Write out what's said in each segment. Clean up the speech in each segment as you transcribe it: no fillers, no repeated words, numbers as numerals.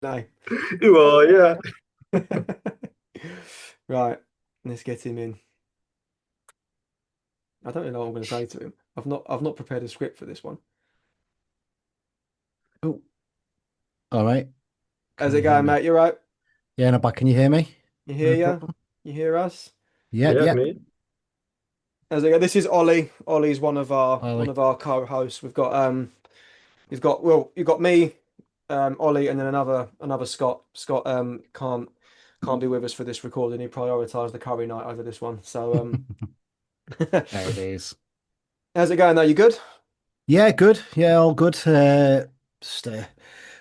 No. You are, yeah. Right, let's get him in. I don't really know what I'm going to say to him. I've not prepared a script for this one. Oh, all right. Can How's it you hear going, me? mate? You right? Yeah, no, but can you hear me? You hear No ya? problem. You hear us? Yeah, Yeah, yeah. me. How's it go? This is Ollie. Ollie's one of our I one like. of our co-hosts. You've got me, Ollie, and then another Scott. Scott can't be with us for this recording. He prioritised the curry night over this one. So There it is. how's it going though? You good? Yeah, good. Yeah, all good. Just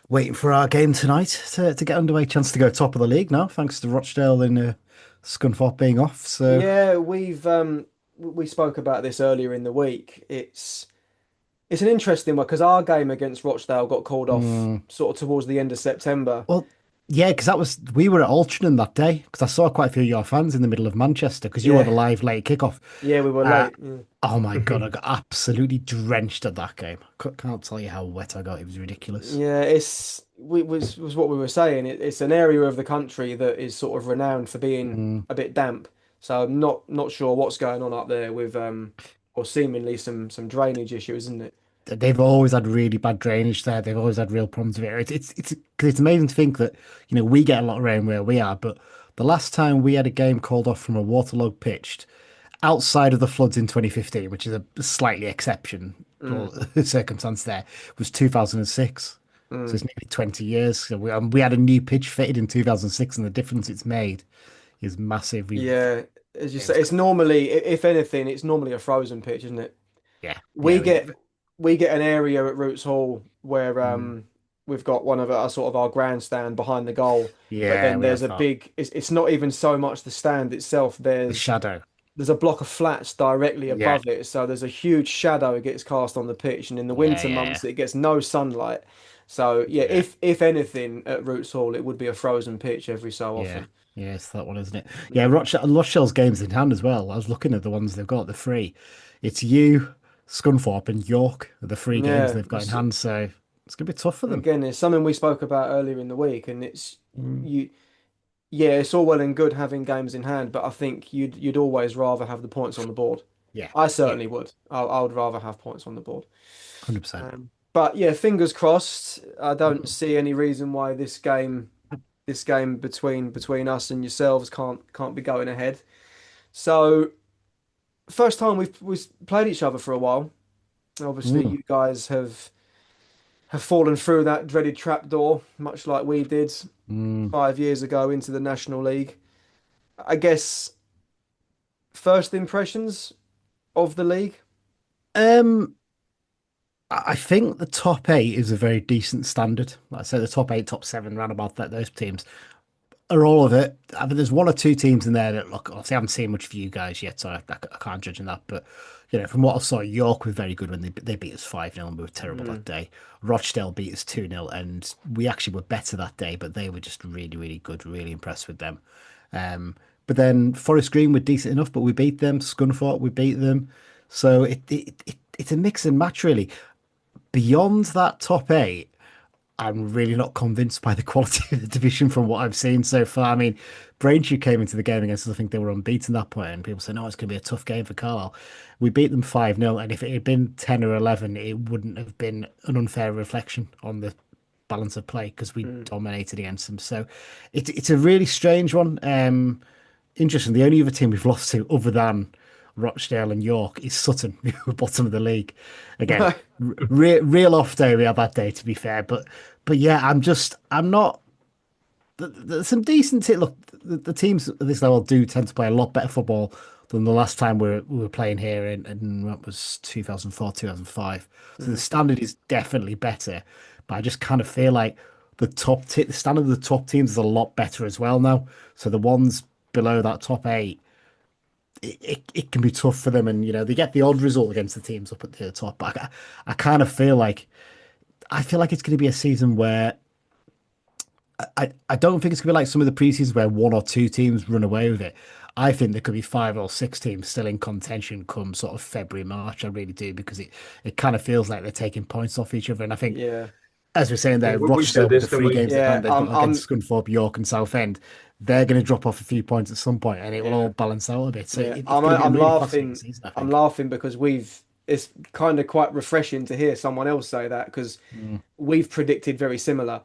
waiting for our game tonight to get underway. Chance to go top of the league now, thanks to Rochdale and Scunthorpe being off. So, Yeah, we spoke about this earlier in the week. It's an interesting one because our game against Rochdale got called off mm, sort of towards the end of September. well, yeah, because we were at Altrincham that day because I saw quite a few of your fans in the middle of Manchester because you were the Yeah, live late kickoff. yeah, we were Uh, late. Yeah. oh my God, I got absolutely drenched at that game. Can't tell you how wet I got. It was ridiculous. Yeah, was what we were saying. It's an area of the country that is sort of renowned for being Mm. a bit damp. So I'm not sure what's going on up there with or seemingly some drainage issues, isn't it? They've always had really bad drainage there. They've always had real problems with it. Because it's amazing to think that, we get a lot of rain where we are, but the last time we had a game called off from a waterlogged pitch outside of the floods in 2015, which is a slightly exception or Mm, circumstance there, was 2006. So mm. it's nearly 20 years. So we had a new pitch fitted in 2006, and the difference it's made is massive. Yeah, as you Yeah, say, it's normally, if anything, it's normally a frozen pitch, isn't it? yeah, We yeah. get we get an area at Roots Hall where Mm. we've got one of our sort of our grandstand behind the goal, but Yeah, then we there's have a that. big it's not even so much the stand itself. The shadow. There's a block of flats directly Yeah, above it, so there's a huge shadow that gets cast on the pitch, and in the yeah, winter yeah, months it gets no sunlight. So yeah, yeah. if anything at Roots Hall, it would be a frozen pitch every so Yeah, often. yeah, it's that one, isn't it? Yeah, Yeah. Rochdale's games in hand as well. I was looking at the ones they've got, the free. It's you, Scunthorpe, and York are the three games Yeah, they've got in hand, so it's gonna be tough for them. again, it's something we spoke about earlier in the week, and it's Mm. you. Yeah, it's all well and good having games in hand, but I think you'd always rather have the points on the board. Yeah, I yeah, certainly would. I would rather have points on the board. 100%. But yeah, fingers crossed. I don't Mm. see any reason why this game between us and yourselves can't be going ahead. So first time we've played each other for a while. Obviously, Mm. you guys have fallen through that dreaded trapdoor, much like we did Mm. 5 years ago into the National League. I guess first impressions of the league. Um, I think the top eight is a very decent standard. Like I say, the top eight, top seven, round about that, those teams are all of it. I mean, there's one or two teams in there that look. Obviously, I haven't seen much of you guys yet, so I can't judge on that. But from what I saw, York was very good when they beat us 5-0 and we were terrible Mm, that day. Rochdale beat us 2-0 and we actually were better that day, but they were just really, really good. Really impressed with them. But then Forest Green were decent enough, but we beat them. Scunthorpe, we beat them. So it's a mix and match really. Beyond that top eight, I'm really not convinced by the quality of the division from what I've seen so far. I mean, Braintree came into the game against us. I think they were unbeaten at that point, and people say, no, it's going to be a tough game for Carlisle. We beat them 5-0, and if it had been 10 or 11, it wouldn't have been an unfair reflection on the balance of play because we mm. dominated against them. So it's a really strange one. Interesting. The only other team we've lost to, other than Rochdale and York, is Sutton, who were bottom of the league. Again, real off day we had that day, to be fair. But yeah, I'm not. There's some decent. Look, the teams at this level do tend to play a lot better football than the last time we were playing here in what was 2004, 2005. So the Mm. standard is definitely better. But I just kind of feel like the standard of the top teams is a lot better as well now. So the ones below that top eight, it can be tough for them, and they get the odd result against the teams up at the top. But I kind of feel like it's going to be a season where I don't think it's going to be like some of the preseasons where one or two teams run away with it. I think there could be five or six teams still in contention come sort of February, March. I really do because it kind of feels like they're taking points off each other. And I think Yeah. as we're saying there, We Rochdale said with the this, didn't three we? games in Yeah, hand they've got against Scunthorpe, York, and Southend, they're going to drop off a few points at some point, and it will all yeah, balance out a bit. So yeah. it's going to be a I'm really fascinating laughing. season, I I'm think. laughing because it's kind of quite refreshing to hear someone else say that because Mm. we've predicted very similar.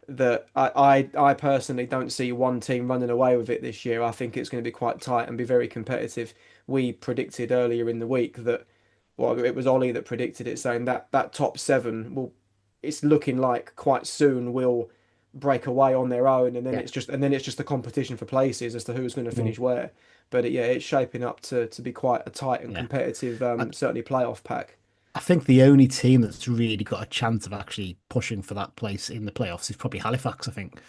That I personally don't see one team running away with it this year. I think it's going to be quite tight and be very competitive. We predicted earlier in the week that, well, it was Ollie that predicted it, saying that that top seven will, it's looking like quite soon will break away on their own, and then Yeah. it's just a competition for places as to who's going to Mm. finish where. But yeah, it's shaping up to be quite a tight and Yeah. competitive, I, certainly playoff pack. I think the only team that's really got a chance of actually pushing for that place in the playoffs is probably Halifax, I think.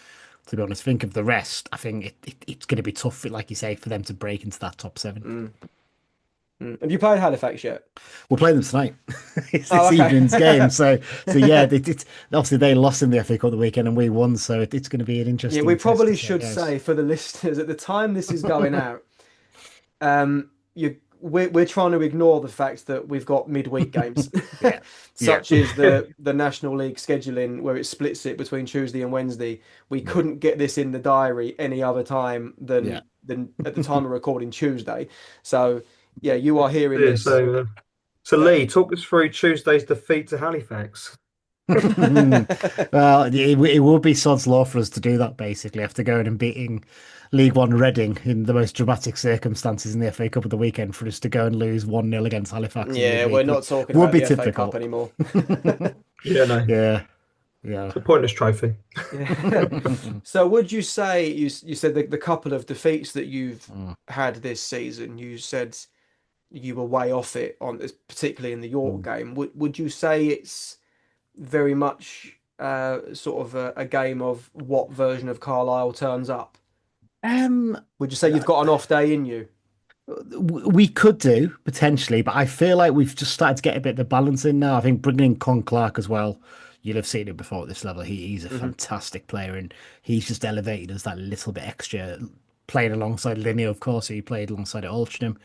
To be honest, think of the rest. I think it's going to be tough, like you say, for them to break into that top seven. Mm, mm. Have you played Halifax yet? We're playing them tonight. It's Oh, this evening's okay. game. So yeah, obviously they lost in the FA Cup the weekend and we won. So it's going to be an Yeah, we interesting test to probably see how it should goes. say for the listeners at the time this is going out, we're trying to ignore the fact that we've got midweek games, Yeah, yeah, such as the National League scheduling where it splits it between Tuesday and Wednesday. We yeah, couldn't get this in the diary any other time yeah. than at the time of recording Tuesday. So yeah, you are hearing Yeah, this. so Uh, Lee, talk us through Tuesday's defeat to Halifax. Well, it would be sod's law for us to do that basically after going and beating League One Reading in the most dramatic circumstances in the FA Cup of the weekend for us to go and lose 1-0 against Halifax in yeah, we're midweek not talking would about be the FA Cup typical. anymore. Yeah, no, Yeah, yeah. it's a pointless trophy. Yeah. So would you say you said the couple of defeats that you've Mm, had this season, you said you were way off it on particularly in the York mm. game. Would you say it's very much sort of a game of what version of Carlisle turns up? Um, Would you say you've got an off day in you? we could do potentially, but I feel like we've just started to get a bit of the balance in now. I think bringing in Con Clark as well. You'll have seen him before at this level. He's a Hmm. fantastic player, and he's just elevated us that little bit extra. Playing alongside Linney, of course, he played alongside at Altrincham.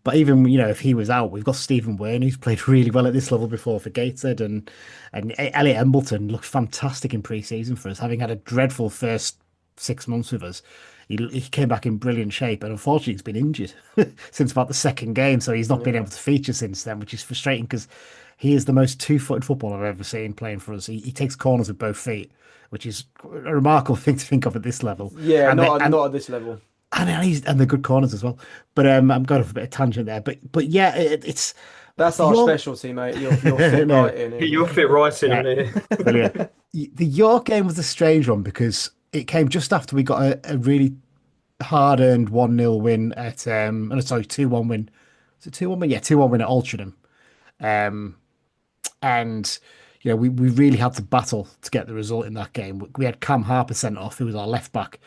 But even if he was out, we've got Stephen Wern, who's played really well at this level before for Gateshead, and Elliot Embleton looked fantastic in pre-season for us, having had a dreadful first 6 months with us. He came back in brilliant shape, and unfortunately, he's been injured since about the second game, so he's not been Yeah. able to feature since then, which is frustrating because he is the most two-footed footballer I've ever seen playing for us. He takes corners with both feet, which is a remarkable thing to think of at this level. Yeah, And they, not at this level. and the good corners as well. But I'm going off a bit of tangent there. But yeah, it's That's our your specialty, mate. You'll fit no, right in You'll here. fit right in yeah, here. brilliant. The York game was a strange one because it came just after we got a really hard-earned 1-0 win at sorry, 2-1 win. Was it 2-1 win? Yeah, 2-1 win at Altrincham. Um, and we really had to battle to get the result in that game. We had Cam Harper sent off, who was our left back.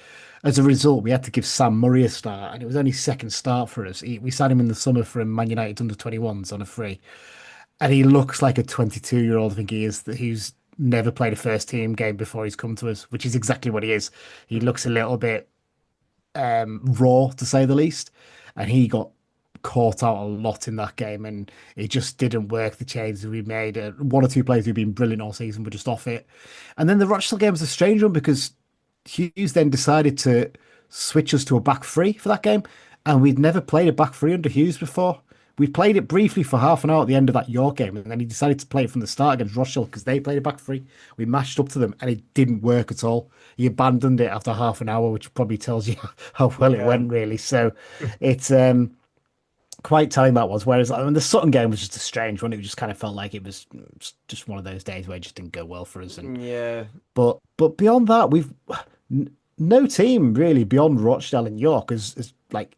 As a result, we had to give Sam Murray a start, and it was only second start for us. We signed him in the summer from Man United under 21s on a free, and he looks like a 22-year-old. I think he is who's never played a first team game before he's come to us, which is exactly what he is. He looks a little bit raw to say the least, and he got caught out a lot in that game, and it just didn't work. The changes we made, one or two players who've been brilliant all season were just off it, and then the Rochdale game was a strange one because Hughes then decided to switch us to a back three for that game, and we'd never played a back three under Hughes before. We played it briefly for half an hour at the end of that York game, and then he decided to play it from the start against Rochdale because they played a back three. We matched up to them, and it didn't work at all. He abandoned it after half an hour, which probably tells you how well it Yeah. went, really. So it's quite telling that was. Whereas the Sutton game was just a strange one. It just kind of felt like it was just one of those days where it just didn't go well for us. And Yeah. but beyond that, no team really beyond Rochdale and York has like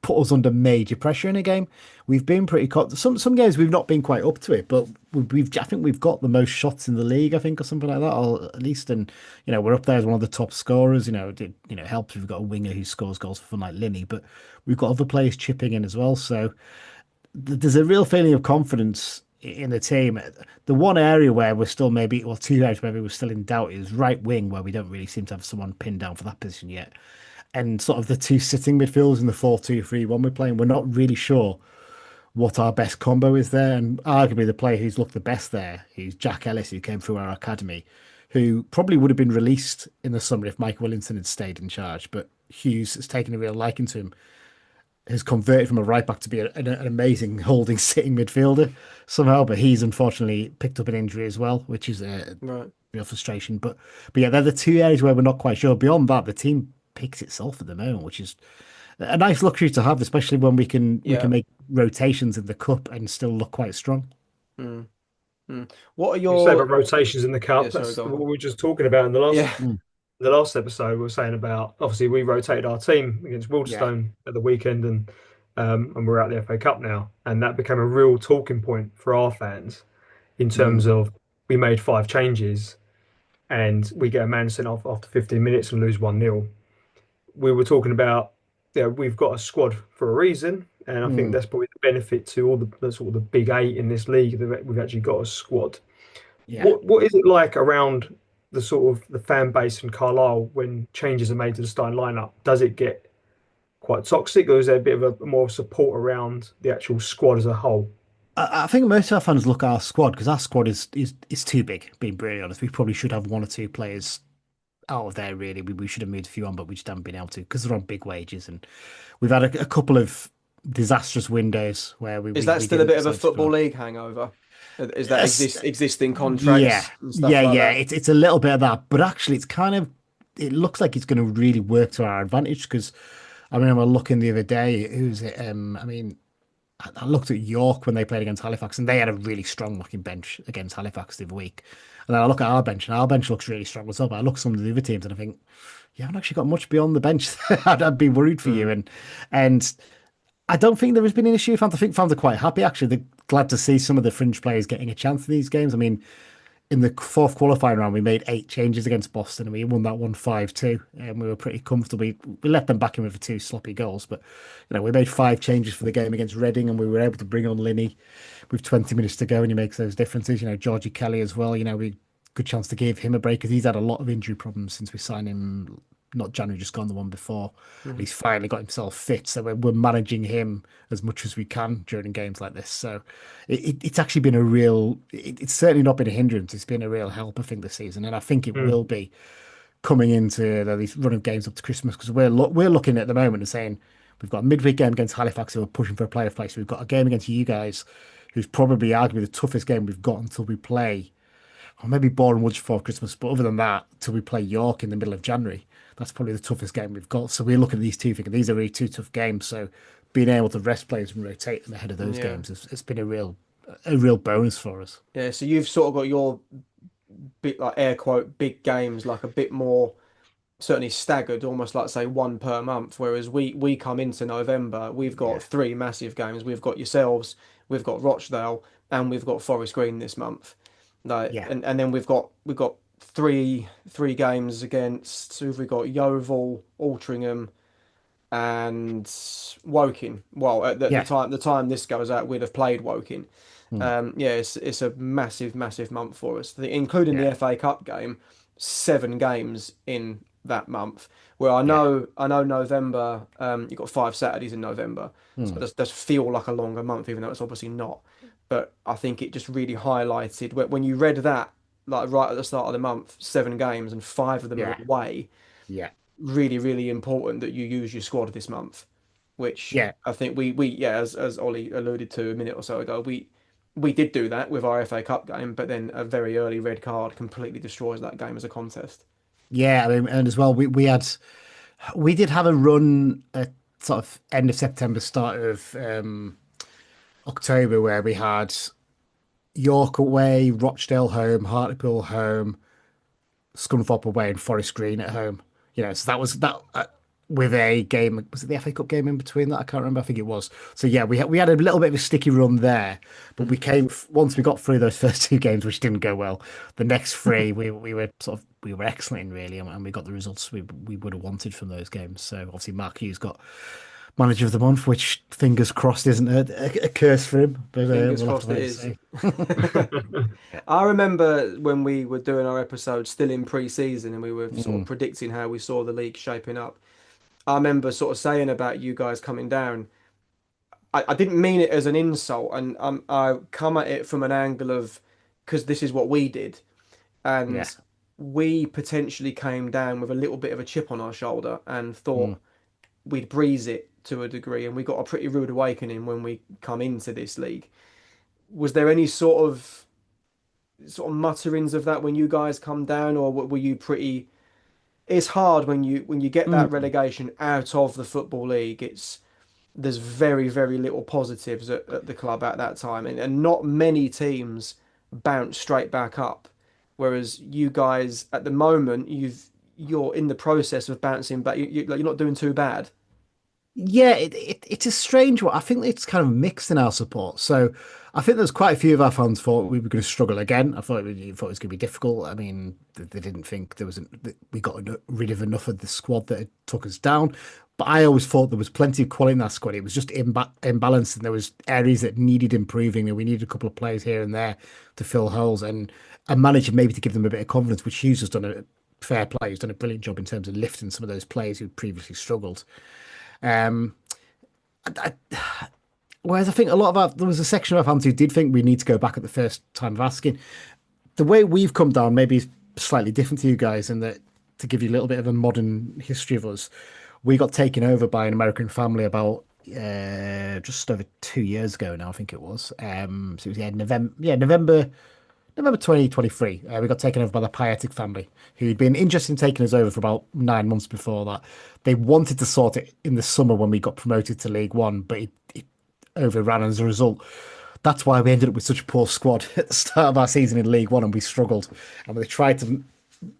put us under major pressure in a game. We've been pretty some games we've not been quite up to it, but I think we've got the most shots in the league, I think, or something like that, or at least, and we're up there as one of the top scorers. It helps we've got a winger who scores goals for fun like Linney, but we've got other players chipping in as well. So there's a real feeling of confidence in the team. The one area where we're still maybe, well, two areas where we're still in doubt is right wing, where we don't really seem to have someone pinned down for that position yet. And sort of the two sitting midfielders in the 4-2-3-1 we're playing, we're not really sure what our best combo is there. And arguably the player who's looked the best there, who's Jack Ellis, who came through our academy, who probably would have been released in the summer if Mike Williamson had stayed in charge. But Hughes has taken a real liking to him, has converted from a right back to be an amazing holding sitting midfielder somehow. But he's unfortunately picked up an injury as well, which is a Right. real frustration. But yeah, they're the two areas where we're not quite sure. Beyond that, the team picks itself at the moment, which is a nice luxury to have, especially when we can Yeah. make rotations in the cup and still look quite strong. Mm, mm. What are You say about your? rotations in the Yeah, cup. sorry, That's go what on. we were just talking about in the last Yeah. Mm. the last episode. We were saying about obviously we rotated our team against Yeah. Wildstone at the weekend, and we're out the FA Cup now, and that became a real talking point for our fans in Mm. terms of we made 5 changes and we get a man sent off after 15 minutes and lose 1-0. We were talking about, we've got a squad for a reason, and I think Mm. that's probably the benefit to all the sort of the big eight in this league that we've actually got a squad. Yeah. What is it like around the sort of the fan base in Carlisle when changes are made to the starting lineup? Does it get quite toxic, or is there a bit of a more support around the actual squad as a whole? I think most of our fans look at our squad because our squad is too big, being brutally honest. We probably should have one or two players out of there, really. We should have moved a few on, but we just haven't been able to because they're on big wages. And we've had a couple of disastrous windows where we, Is we, that we still a didn't bit of a decide to football draw. league hangover? Is that Yes, existing yeah, contracts and stuff yeah, like yeah. that? It's a little bit of that, but actually, it looks like it's going to really work to our advantage because I remember looking the other day. Who's it? I mean, I looked at York when they played against Halifax, and they had a really strong looking bench against Halifax the other week. And then I look at our bench, and our bench looks really strong as well. But I look at some of the other teams, and I think you haven't actually got much beyond the bench. I'd be worried for you, Mm. and I don't think there has been an issue. Fans, I think fans are quite happy actually. They're glad to see some of the fringe players getting a chance in these games. I mean, in the fourth qualifying round, we made 8 changes against Boston and we won that one 5-2. And we were pretty comfortable. We let them back in with 2 sloppy goals, but we made 5 changes for the game against Reading and we were able to bring on Linney with 20 minutes to go and he makes those differences. Georgie Kelly as well. We good chance to give him a break because he's had a lot of injury problems since we signed him. Not January, just gone the one before. Mhm. He's finally got himself fit, so we're managing him as much as we can during games like this. So it's actually been a real. It's certainly not been a hindrance. It's been a real help, I think, this season, and I think it Mm, will be coming into these run of games up to Christmas because we're looking at the moment and saying we've got a midweek game against Halifax who are pushing for a playoff place. We've got a game against you guys, who's probably arguably the toughest game we've got until we play. Or maybe Boreham Wood before Christmas, but other than that, till we play York in the middle of January, that's probably the toughest game we've got. So we're looking at these two, thinking these are really two tough games. So being able to rest players and rotate them ahead of those Yeah. games has been a real bonus for us. Yeah. So you've sort of got your bit like air quote big games like a bit more certainly staggered, almost like say one per month. Whereas we come into November, we've got Yeah, three massive games. We've got yourselves, we've got Rochdale, and we've got Forest Green this month. Like, yeah, and then we've got three games against. So we've got Yeovil, Altrincham, and Woking. Well, at the yeah. time this goes out, we'd have played Woking. Mm, Yeah, it's a massive month for us, including the yeah, FA Cup game. 7 games in that month. Where yeah. I know November. You've got 5 Saturdays in November, so it Mm, does feel like a longer month, even though it's obviously not. But I think it just really highlighted when you read that, like right at the start of the month, 7 games and 5 of them are yeah, away. yeah, Really important that you use your squad this month, which yeah. I think we yeah, as Ollie alluded to a minute or so ago, we did do that with our FA Cup game, but then a very early red card completely destroys that game as a contest. Yeah, I mean, and as well, we did have a run at sort of end of September, start of October, where we had York away, Rochdale home, Hartlepool home, Scunthorpe away, and Forest Green at home. So that was that with a game. Was it the FA Cup game in between that? I can't remember. I think it was. So yeah, we had a little bit of a sticky run there, but we came once we got through those first 2 games, which didn't go well. The next three, we were excellent in really, and we got the results we would have wanted from those games. So obviously, Mark Hughes got manager of the month, which fingers crossed isn't a curse for him, but Fingers we'll have to crossed it wait and is. see. I remember when we were doing our episode still in pre-season and we were sort of Mm, predicting how we saw the league shaping up. I remember sort of saying about you guys coming down. I didn't mean it as an insult, and I come at it from an angle of because this is what we did, yeah, and we potentially came down with a little bit of a chip on our shoulder and Mm. thought we'd breeze it to a degree, and we got a pretty rude awakening when we come into this league. Was there any sort of mutterings of that when you guys come down, or were you pretty? It's hard when you get that Mm. relegation out of the football league. There's very, very little positives at the club at that time, and not many teams bounce straight back up. Whereas you guys at the moment, you're in the process of bouncing back. Like, you're not doing too bad. Yeah, it's a strange one. I think it's kind of mixed in our support. So I think there's quite a few of our fans thought we were going to struggle again. I thought it was going to be difficult. I mean, they didn't think that we got rid of enough of the squad that it took us down. But I always thought there was plenty of quality in that squad. It was just imbalanced, and there was areas that needed improving, and we needed a couple of players here and there to fill holes, and a manager maybe to give them a bit of confidence, which Hughes has done a fair play. He's done a brilliant job in terms of lifting some of those players who previously struggled. Um, Whereas I think there was a section of our fans who did think we need to go back at the first time of asking. The way we've come down maybe is slightly different to you guys, in that, to give you a little bit of a modern history of us, we got taken over by an American family about just over 2 years ago now, I think it was. So it was November 2023. We got taken over by the Pietic family, who'd been interested in taking us over for about 9 months before that. They wanted to sort it in the summer when we got promoted to League One, but it overran as a result. That's why we ended up with such a poor squad at the start of our season in League One, and we struggled. And we tried to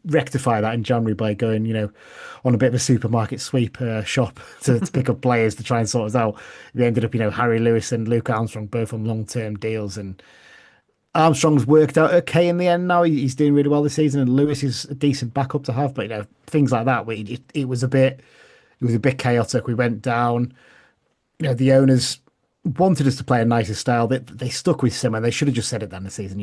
rectify that in January by going, on a bit of a supermarket sweep shop to pick up players to try and sort us out. We ended up, Harry Lewis and Luke Armstrong both on long-term deals, and Armstrong's worked out okay in the end now. He's doing really well this season, and Lewis is a decent backup to have. But things like that, it was a bit chaotic. We went down. The owners wanted us to play a nicer style. They stuck with Simmer. They should have just said it then the season.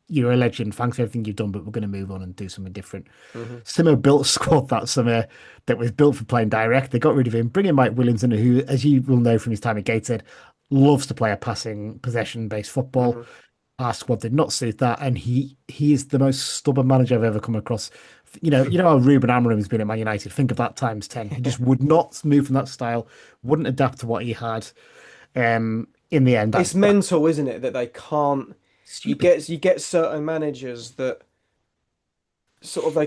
You're a legend. Thanks for everything you've done, but we're going to move on and do something different. Mm-hmm. Simmer built a squad that summer that was built for playing direct. They got rid of him, bringing Mike Williamson, who, as you will know from his time at Gateshead, loves to play a passing, possession-based football. Mm-hmm. Our squad did not suit that, and he is the most stubborn manager I've ever come across. You know how Ruben Amorim has been at Man United. Think of that times 10. He just would not move from that style, wouldn't adapt to what he had. In the end, It's mental, isn't it, that they can't. stupid. You get certain managers that sort of they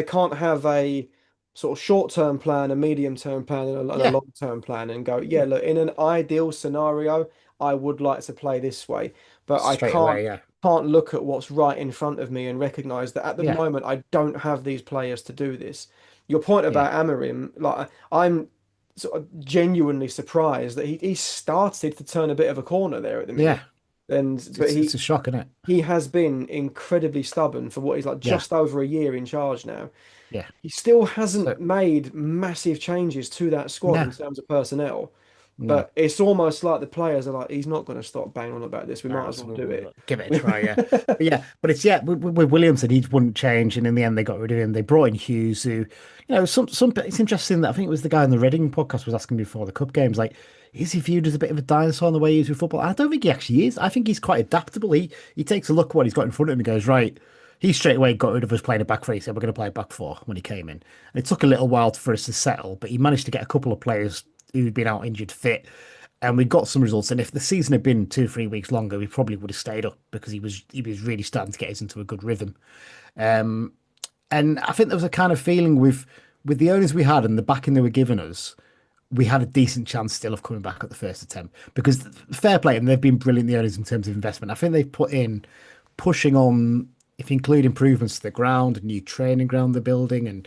can't have a sort of short-term plan, a medium-term plan, and a Yeah, long-term plan, and go, yeah, yeah, look, in an ideal scenario, I would like to play this way, but I straight away. Yeah, can't look at what's right in front of me and recognize that at the yeah, moment I don't have these players to do this. Your point yeah, about Amorim, like, I'm sort of genuinely surprised that he started to turn a bit of a corner there at the minute, yeah. but It's a shock, isn't it? he has been incredibly stubborn for what he's like Yeah, just over a year in charge now. yeah. He still hasn't So made massive changes to that squad no, in terms of personnel. no. But it's almost like the players are like, he's not going to stop banging on about this. We might No, as so well do it. we'll give it a try, yeah. But it's with Williamson, he wouldn't change, and in the end, they got rid of him. They brought in Hughes, who, some. It's interesting that I think it was the guy on the Reading podcast was asking before the cup games, like, is he viewed as a bit of a dinosaur in the way he is with football? I don't think he actually is. I think he's quite adaptable. He takes a look at what he's got in front of him and goes, right. He straight away got rid of us playing a back three. He said we're going to play a back four when he came in. And it took a little while for us to settle, but he managed to get a couple of players who'd been out injured fit, and we got some results. And if the season had been 2 or 3 weeks longer, we probably would have stayed up, because he was really starting to get us into a good rhythm. Um, and I think there was a kind of feeling with the owners we had and the backing they were giving us, we had a decent chance still of coming back at the first attempt. Because fair play, and they've been brilliant, the owners, in terms of investment. I think they've put in pushing on, if you include improvements to the ground, a new training ground they're building, and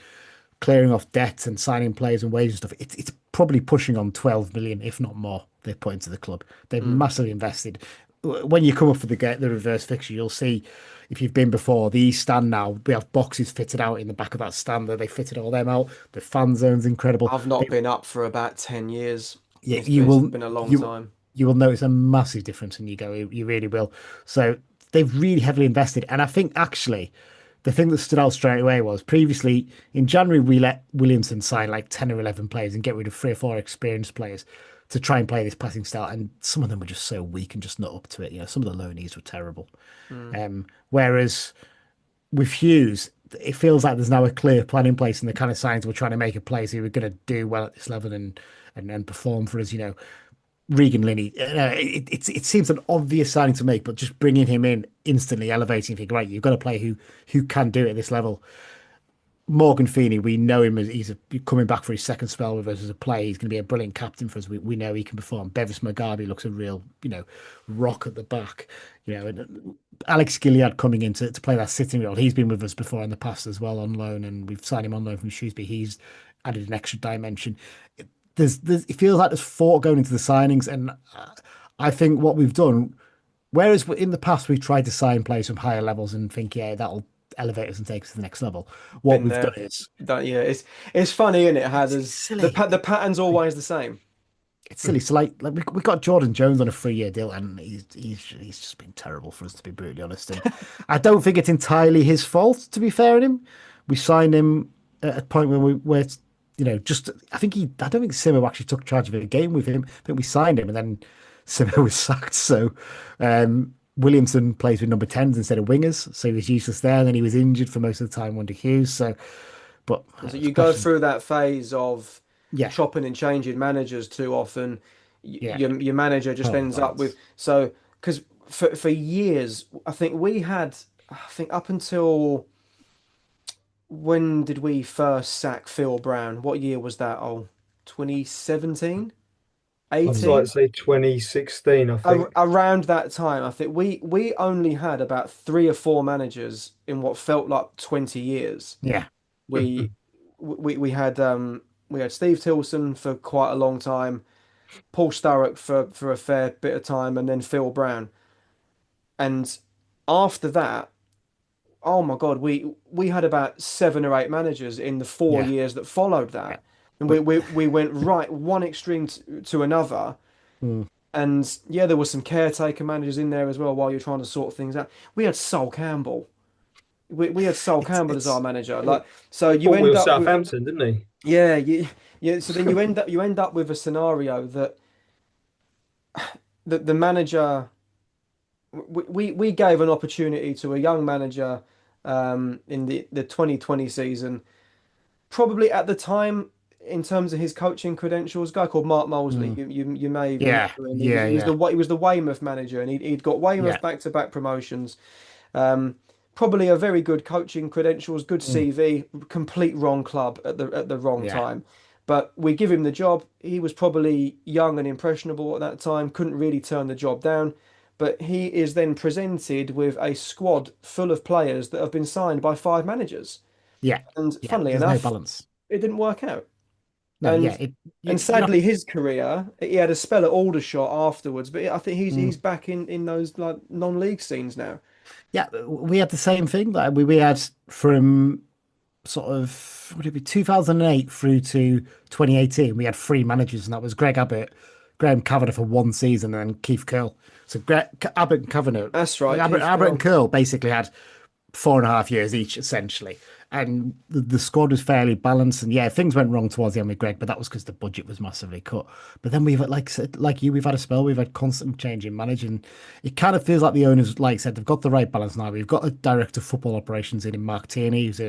clearing off debt and signing players and wages and stuff, it's probably pushing on 12 million, if not more, they've put into the club. They've Mm. massively invested. When you come up for the reverse fixture, you'll see, if you've been before, the East Stand now, we have boxes fitted out in the back of that stand there. They fitted all them out. The fan zone's incredible. I've not been up for about 10 years. Yeah, It's been a long you time. you will notice a massive difference when you go. You really will. So they've really heavily invested, and I think actually the thing that stood out straight away was, previously in January we let Williamson sign like 10 or 11 players and get rid of 3 or 4 experienced players to try and play this passing style, and some of them were just so weak and just not up to it. Some of the loanees were terrible. Mm. Whereas with Hughes, it feels like there's now a clear plan in place, and the kind of signs we're trying to make a players who are going to do well at this level and perform for us. Regan Linney. It seems an obvious signing to make, but just bringing him in instantly elevating. Think, right, you've got a player who can do it at this level. Morgan Feeney, we know him as he's coming back for his second spell with us as a player. He's going to be a brilliant captain for us. We know he can perform. Bevis Mugabe looks a real, rock at the back. And Alex Gilliard coming in to play that sitting role. He's been with us before in the past as well on loan, and we've signed him on loan from Shrewsbury. He's added an extra dimension. It feels like there's thought going into the signings, and I think what we've done, whereas in the past we've tried to sign players from higher levels and think, yeah, that'll elevate us and take us to the next level. What we've done is it's funny, isn't it? How the pattern's always the same. It's silly. So like we got Jordan Jones on a 3-year deal, and he's just been terrible for us, to be brutally honest. And I don't think it's entirely his fault, to be fair in him. We signed him at a point where I don't think Simo actually took charge of a game with him. I think we signed him and then Simo was sacked. So Williamson plays with number 10s instead of wingers, so he was useless there. And then he was injured for most of the time under Hughes. So you go through that phase of chopping and changing managers too often. Your manager just ends up with because for years I think up until when did we first sack Phil Brown? What year was that? 2017? 18? I'd like to say 2016, I think. Around that time, I think we only had about 3 or 4 managers in what felt like 20 years. Yeah. We had Steve Tilson for quite a long time, Paul Sturrock for a fair bit of time, and then Phil Brown. And after that, oh my God, we had about 7 or 8 managers in the 4 years that followed that. Yeah. And we went right one extreme to another. And there were some caretaker managers in there as well while you're trying to sort things out. We had Sol Campbell. We had Sol Campbell as our manager. So you end up Southampton, didn't he? Yeah. So then you end up with a scenario that the manager. We gave an opportunity to a young manager in the 2020 season, probably at the time in terms of his coaching credentials, a guy called Mark Molesley. You may he was the Weymouth manager, and he'd got Weymouth back-to-back promotions. Probably a very good coaching credentials, good CV, complete wrong club at the wrong time. But we give him the job. He was probably young and impressionable at that time, couldn't really turn the job down. But he is then presented with a squad full of players that have been signed by 5 managers. Yeah. And funnily enough, it didn't work out. No, and sadly, his career, he had a spell at Aldershot afterwards, but I think he's back in those like non-league scenes now. Yeah, we had the same thing. Like we had from sort of, would it be 2008 through to 2018, we had 3 managers, and that was Greg Abbott, Graham Kavanagh for 1 season, and then Keith Curl. So Abbott and Kavanagh. That's right. Abbott and Curl basically had 4.5 years each, essentially. And the squad was fairly balanced. And things went wrong towards the end with Greg, but that was because the budget was massively cut. But then we've, we've had a spell, we've had constant change in managing. It kind of feels like the owners, like I said, they've got the right balance now. We've got a director of football operations in Mark Tierney, who's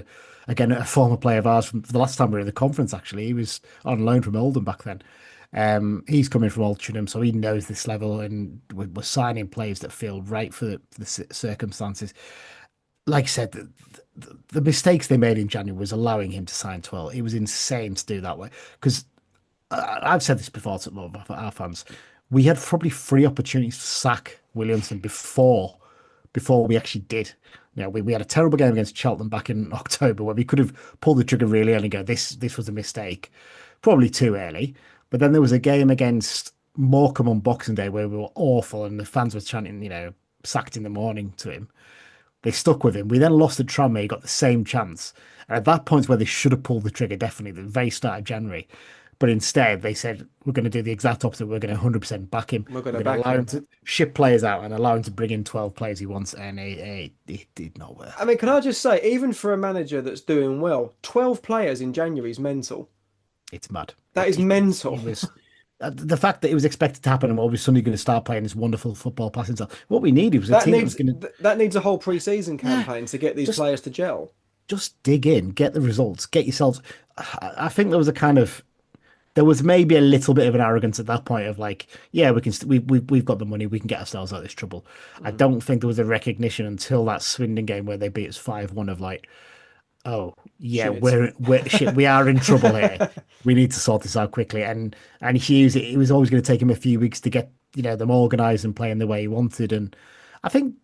again a former player of ours from the last time we were in the conference, actually. He was on loan from Oldham back then. He's coming from Altrincham, so he knows this level, and we're signing players that feel right for the circumstances. Like I said, the mistakes they made in January was allowing him to sign 12. It was insane to do that way, because I've said this before to a lot of our fans. We had probably 3 opportunities to sack Williamson before we actually did. We had a terrible game against Cheltenham back in October where we could have pulled the trigger really early and go, this was a mistake, probably too early. But then there was a game against Morecambe on Boxing Day where we were awful, and the fans were chanting, sacked in the morning to him. They stuck with him. We then lost at Tranmere, got the same chance. And at that point where they should have pulled the trigger, definitely, the very start of January. But instead, they said, we're going to do the exact opposite. We're going to 100% back him. We're going to allow him to ship players out and allow him to bring in 12 players he wants. And it did not work. I mean, can I just say, even for a manager that's doing well, 12 players in January is mental. It's mad. That is mental. The fact that it was expected to happen and we're suddenly going to start playing this wonderful football passing style. What we needed was a team that needs a whole pre-season campaign to get these players to gel. just dig in, get the results, get yourselves. I think there was maybe a little bit of an arrogance at that point of like, yeah, we can we've got the money, we can get ourselves out of this trouble. I Mm. don't think there was a recognition until that Swindon game where they beat us 5-1 of like, oh yeah, Shit. we're shit, we are in trouble here. We need to sort this out quickly. And Hughes, it was always going to take him a few weeks to get them organised and playing the way he wanted. And I think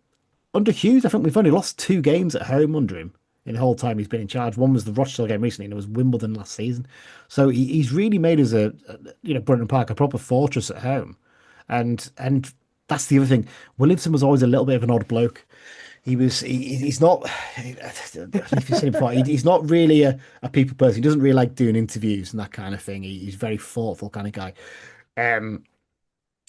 under Hughes, I think we've only lost 2 games at home under him in the whole time he's been in charge. One was the Rochdale game recently, and it was Wimbledon last season. So he's really made us Brunton Park a proper fortress at home. And that's the other thing. Williamson was always a little bit of an odd bloke. He's not. I don't know if you've seen him before. He's not really a people person. He doesn't really like doing interviews and that kind of thing. He's a very thoughtful kind of guy. Um,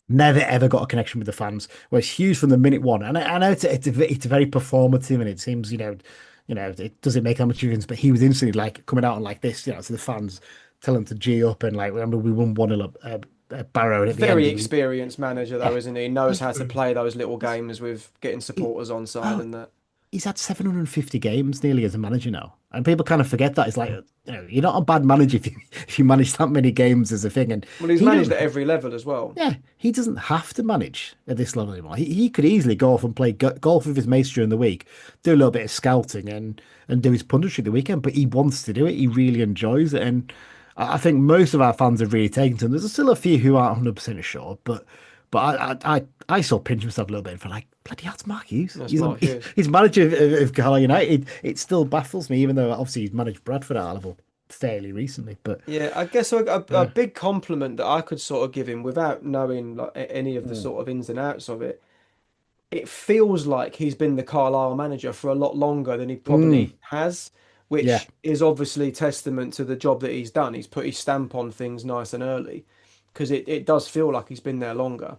Never ever got a connection with the fans. Whereas Hughes from the minute one, and I know it's a very performative, and it seems it doesn't make that much difference. But he was instantly like coming out and like this, to the fans, telling them to G up, and like remember we won 1-0 at Barrow, and at the end, Very experienced manager though, yeah, isn't he? Knows how to play those little games with getting he, supporters on side oh, and that. he's had 750 games nearly as a manager now, and people kind of forget that. It's like you're not a bad manager if you manage that many games as a thing, and Well, he's he managed doesn't. at every level as well. Yeah, he doesn't have to manage at this level anymore. He could easily go off and play golf with his mates during the week, do a little bit of scouting and do his punditry the weekend. But he wants to do it. He really enjoys it, and I think most of our fans have really taken to him. There's still a few who aren't 100% sure, but I still pinch myself a little bit for like bloody hell, it's Mark Hughes. That's Mark Hughes. He's manager of Carlisle United. It still baffles me, even though obviously he's managed Bradford at our level fairly recently. But Yeah, I guess a uh, big compliment that I could sort of give him without knowing like any of the mm, sort of ins and outs of it. It feels like he's been the Carlisle manager for a lot longer than he mm, probably has, yeah. which is obviously testament to the job that he's done. He's put his stamp on things nice and early because it does feel like he's been there longer.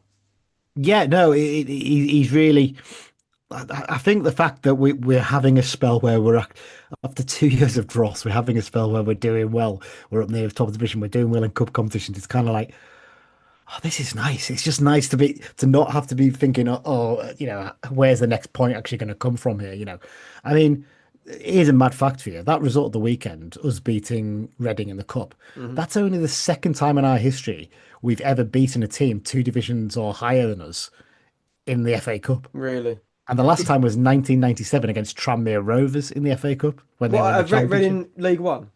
Yeah, no, he's really. I think the fact that we're having a spell where after 2 years of dross, we're having a spell where we're doing well. We're up near the top of the division. We're doing well in cup competitions. It's kind of like, oh, this is nice. It's just nice to not have to be thinking, where's the next point actually going to come from here? I mean, here's a mad fact for you. That result of the weekend, us beating Reading in the cup, Hmm. that's only the second time in our history we've ever beaten a team 2 divisions or higher than us in the FA Cup. Really. And the last time was 1997 against Tranmere Rovers in the FA Cup when they Well, were in the I've read Championship. in League One.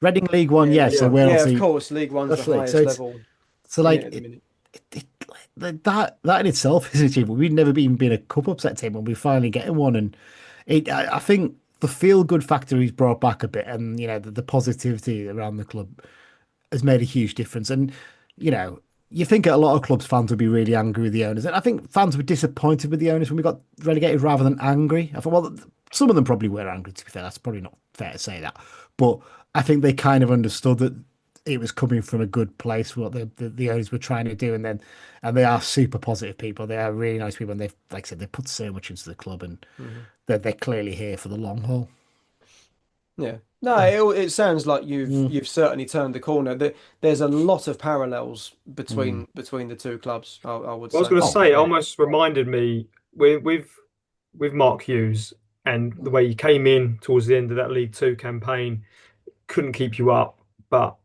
Reading League One, Yeah, yeah. League So Yeah. One. we're Yeah, of obviously course, League One's the that's like so highest it's level so in it like at the minute. it, that in itself is an achievement. We've never even been a cup upset team, and we're finally getting one. And I think the feel good factor he's brought back a bit, and the positivity around the club has made a huge difference. And you know, you think a lot of clubs fans would be really angry with the owners, and I think fans were disappointed with the owners when we got relegated rather than angry. I thought, well, some of them probably were angry. To be fair, that's probably not fair to say that, but I think they kind of understood that it was coming from a good place, what the owners were trying to do, and they are super positive people. They are really nice people, and they've, like I said, they put so much into the club, and Hmm. they're clearly here for the long haul. Yeah. No, it sounds like Mm, you've certainly turned the corner. There's a lot of parallels mm. between the two clubs, I would I was say. going to Oh say, it yeah. almost reminded me with Mark Hughes and the way he came in towards the end of that League Two campaign, couldn't keep you up, but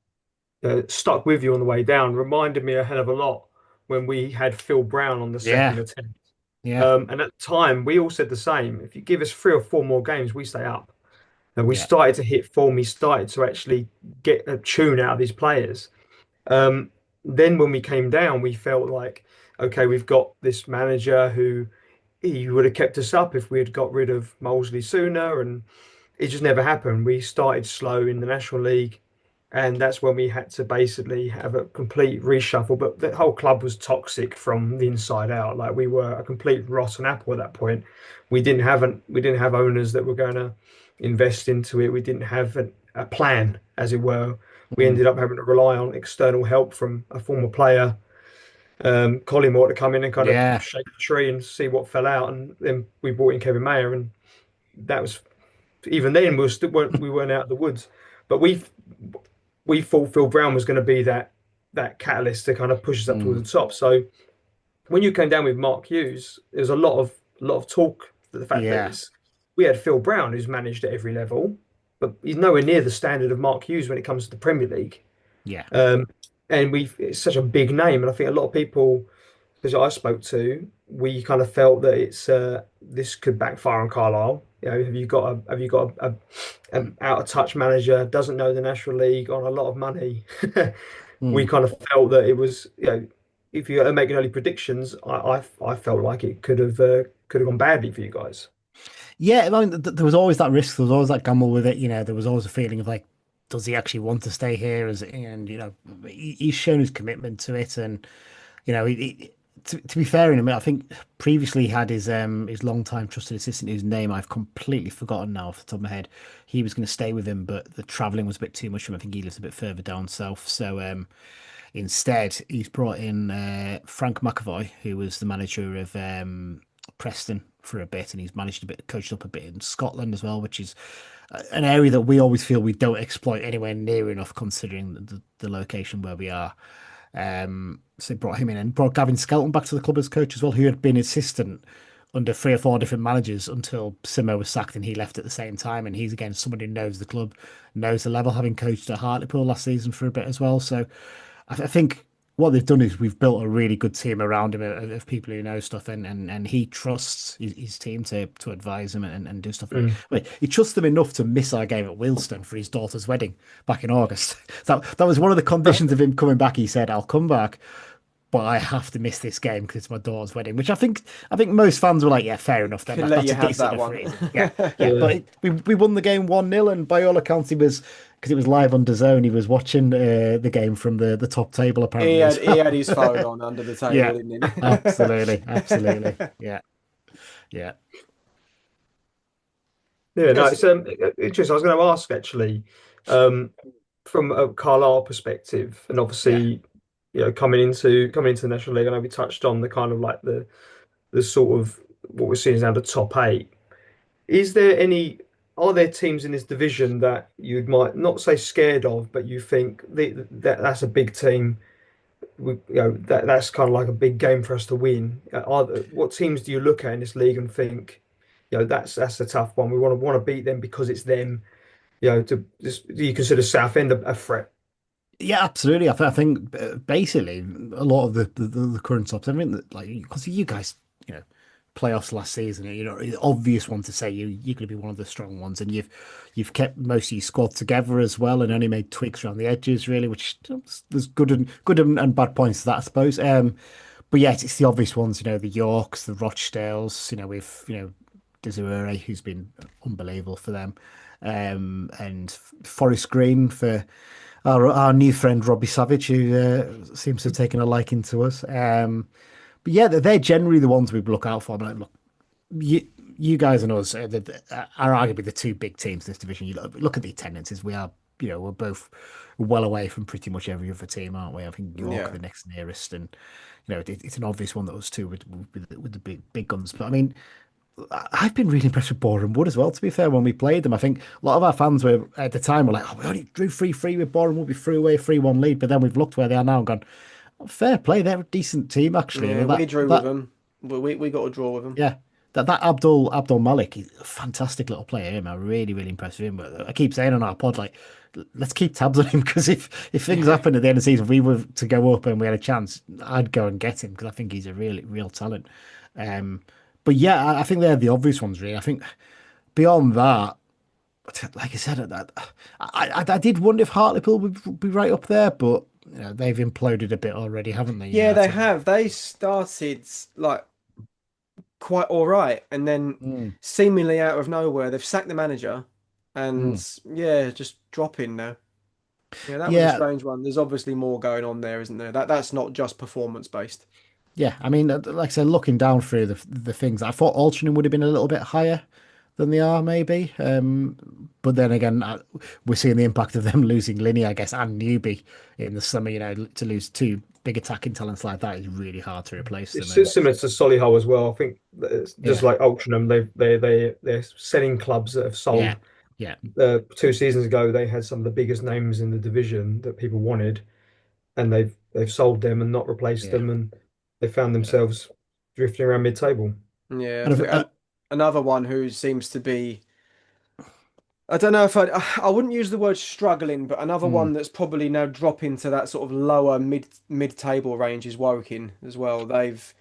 stuck with you on the way down. Reminded me a hell of a lot when we had Phil Brown on the second Yeah, attempt. yeah, And at the time, we all said the same. If you give us 3 or 4 more games, we stay up. And we yeah. started to hit form. We started to actually get a tune out of these players. Um, then when we came down, we felt like, okay, we've got this manager who he would have kept us up if we had got rid of Molesley sooner, and it just never happened. We started slow in the National League, and that's when we had to basically have a complete reshuffle. But the whole club was toxic from the inside out. Like we were a complete rotten apple at that point. We didn't have owners that were going to invest into it. We didn't have a plan, as it were. We Mm. ended up having to rely on external help from a former player, Collymore, to come in and kind of Yeah. shake the tree and see what fell out. And then we brought in Kevin Mayer, and that was even then we weren't out of the woods. But we thought Phil Brown was going to be that catalyst to kind of push us up Mm. towards the top. So when you came down with Mark Hughes, there was a lot of talk that the fact that Yeah. we had Phil Brown who's managed at every level. but he's nowhere near the standard of Mark Hughes when it comes to the Premier League. Yeah. Um, and it's such a big name, and I think a lot of people, because I spoke to, we kind of felt that this could backfire on Carlisle. Have you got an out of touch manager, doesn't know the National League on a lot of money? We Mm. kind of felt that it was, if you're making early predictions, I felt like it could have gone badly for you guys. Yeah, I mean, there was always that risk. There was always that gamble with it. There was always a feeling of like, does he actually want to stay here? And he's shown his commitment to it. And to be fair in him, I think previously he had his long-time trusted assistant, whose name I've completely forgotten now off the top of my head. He was going to stay with him, but the travelling was a bit too much for him. I think he lives a bit further down south. So instead, he's brought in Frank McAvoy, who was the manager of Preston for a bit, and he's managed a bit, coached up a bit in Scotland as well, which is an area that we always feel we don't exploit anywhere near enough, considering the location where we are. So they brought him in and brought Gavin Skelton back to the club as coach as well, who had been assistant under three or four different managers until Simo was sacked and he left at the same time. And he's again someone who knows the club, knows the level, having coached at Hartlepool last season for a bit as well. So I think what they've done is we've built a really good team around him of people who know stuff, and he trusts his team to advise him and do stuff. Mm. Wait, he trusts them enough to miss our game at Wealdstone for his daughter's wedding back in August. That was one of the conditions of him coming back. He said, "I'll come back, but I have to miss this game because it's my daughter's wedding," which I think most fans were like, "Yeah, fair enough. Then Can let that's you a have decent that enough one. reason." Yeah, yeah. Yeah. But we won the game 1-0, and by all accounts, he was because it was live on DAZN. He was watching the game from the top table He apparently had as he well. had his phone on under the table, Yeah, didn't absolutely, absolutely. he? Yeah, yeah, Yeah, no, Yes. it's interesting. I was going to ask actually, um, from a Carlisle perspective, and yeah. obviously, coming into the National League. I know we touched on the kind of like the sort of what we're seeing is now the top eight. Is there any? Are there teams in this division that you might not say scared of, but you think that's a big team? That's kind of like a big game for us to win. What teams do you look at in this league and think, that's a tough one. We want to beat them because it's them. Do you consider Southend a threat? Yeah, absolutely. I think basically a lot of the current tops. I mean, like because you guys, playoffs last season, the obvious one to say you're going to be one of the strong ones, and you've kept most of your squad together as well, and only made tweaks around the edges really, which there's good and bad points to that, I suppose. But yeah, it's the obvious ones, the Yorks, the Rochdales, with Desiree, who's been unbelievable for them, and Forest Green for our new friend Robbie Savage, who seems to have taken a liking to us. But yeah, they're generally the ones we look out for. But like, look, you guys and us are arguably the two big teams in this division. You look at the attendances. We are, we're both well away from pretty much every other team, aren't we? I think York are Yeah. the next nearest, and it's an obvious one that us two with the big guns. But I mean, I've been really impressed with Boreham Wood as well, to be fair, when we played them. I think a lot of our fans were at the time were like, "Oh, we only drew 3-3 with Boreham Wood, we threw away a 3-1 lead." But then we've looked where they are now and gone, "Oh, fair play, they're a decent team, actually." I Yeah, mean, we that drew with that them. We got a draw with them. yeah, that Abdul Malik, he's a fantastic little player. Him, I'm really really impressed with him. But I keep saying on our pod, like, let's keep tabs on him because if things happen at the end of the season, we were to go up and we had a chance, I'd go and get him because I think he's a really real talent. Um, but yeah, I think they're the obvious ones, really. I think beyond that, like I said, I did wonder if Hartlepool would be right up there, but they've imploded a bit already, haven't they? Yeah, they have. They started like quite all right, and then Mm, seemingly out of nowhere, they've sacked the manager, and mm. yeah, just dropping now. Yeah, that was a Yeah, strange one. There's obviously more going on there, isn't there? That's not just performance based. yeah. I mean, like I said, looking down through the things, I thought Altrincham would have been a little bit higher than they are, maybe. But then again, we're seeing the impact of them losing Linney, I guess, and Newby in the summer. To lose two big attacking talents like that is really hard to replace them. It's And similar to Solihull as well. I think that it's just yeah, like Altrincham, they're selling clubs that have yeah, sold. yeah, 2 seasons ago, they had some of the biggest names in the division that people wanted, and they've sold them and not replaced yeah. them, and they found Yeah. themselves drifting around mid-table. Yeah, I And think another one who seems to be I don't know if I wouldn't use the word struggling, but another Mm. one that's probably now dropping to that sort of lower mid table range is Woking as well. They've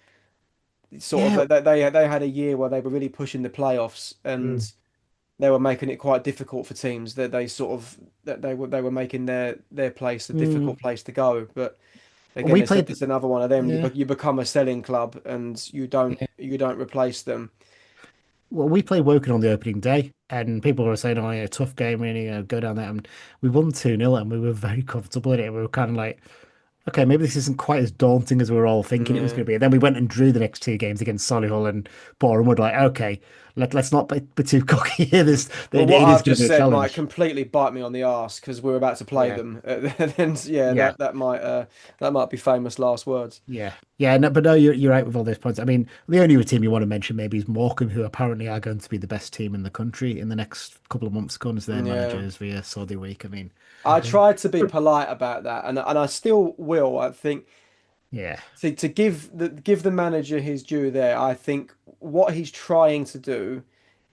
sort Yeah. of they had a year where they were really pushing the playoffs Mm. and they were making it quite difficult for teams that they sort of that they were making their place a Mm. difficult place to go. But again, We played. it's another one of them. Yeah. You become a selling club and Yeah. you don't replace them. Well, we played Woking on the opening day, and people were saying, "Oh, yeah, tough game, really, go down there." And we won 2-0, and we were very comfortable in it. We were kind of like, okay, maybe this isn't quite as daunting as we were all thinking it was Yeah. going to be. And then we went and drew the next two games against Solihull and Boreham. We're like, okay, let's not be too cocky here. Well, It what is I've going to just be a said might challenge. completely bite me on the arse because we're about to play Yeah, them. And yeah, yeah, that might be famous last words. yeah. No, but no, you're right with all those points. I mean, the only other team you want to mention maybe is Morecambe, who apparently are going to be the best team in the country in the next couple of months, according to their Yeah. managers via Saudi Week. I mean, I tried to be polite about that, and I still will. I think yeah, to give the manager his due there. I think what he's trying to do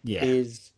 yeah, is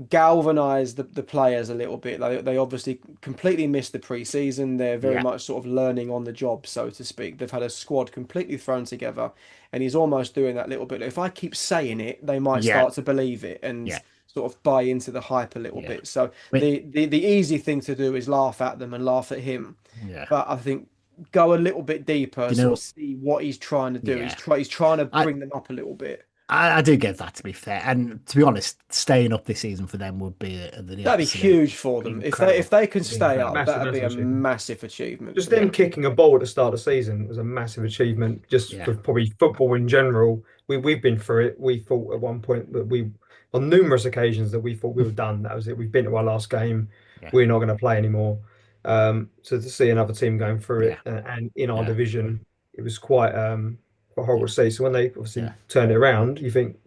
galvanize the players a little bit. They obviously completely missed the pre-season. They're very yeah, much sort of learning on the job, so to speak. They've had a squad completely thrown together, and he's almost doing that little bit. If I keep saying it, they might yeah, start to believe it and yeah, sort of buy into the hype a little yeah. bit. So I mean, the easy thing to do is laugh at them and laugh at him. yeah. But I think go a little bit deeper, You sort of know, see what he's trying to do. yeah. He's trying to I, bring them up a little bit. I do get that, to be fair, and to be honest, staying up this season for them would be the That'd be absolute huge for them. If incredible. they can It'd be stay incredible. up, Massive, that'd be massive a achievement. massive achievement Just for them them. kicking a ball at the start of the season was a massive achievement. Just Yeah, for probably football in general, we've been through it. We thought at one point that on numerous occasions, that we thought we were done. That was it. We've been to our last game. yeah, We're not going to play anymore. So to see another team going through yeah, it and in our yeah, division, it was quite horrible yeah, to see. So when they obviously yeah, turned it around, you think,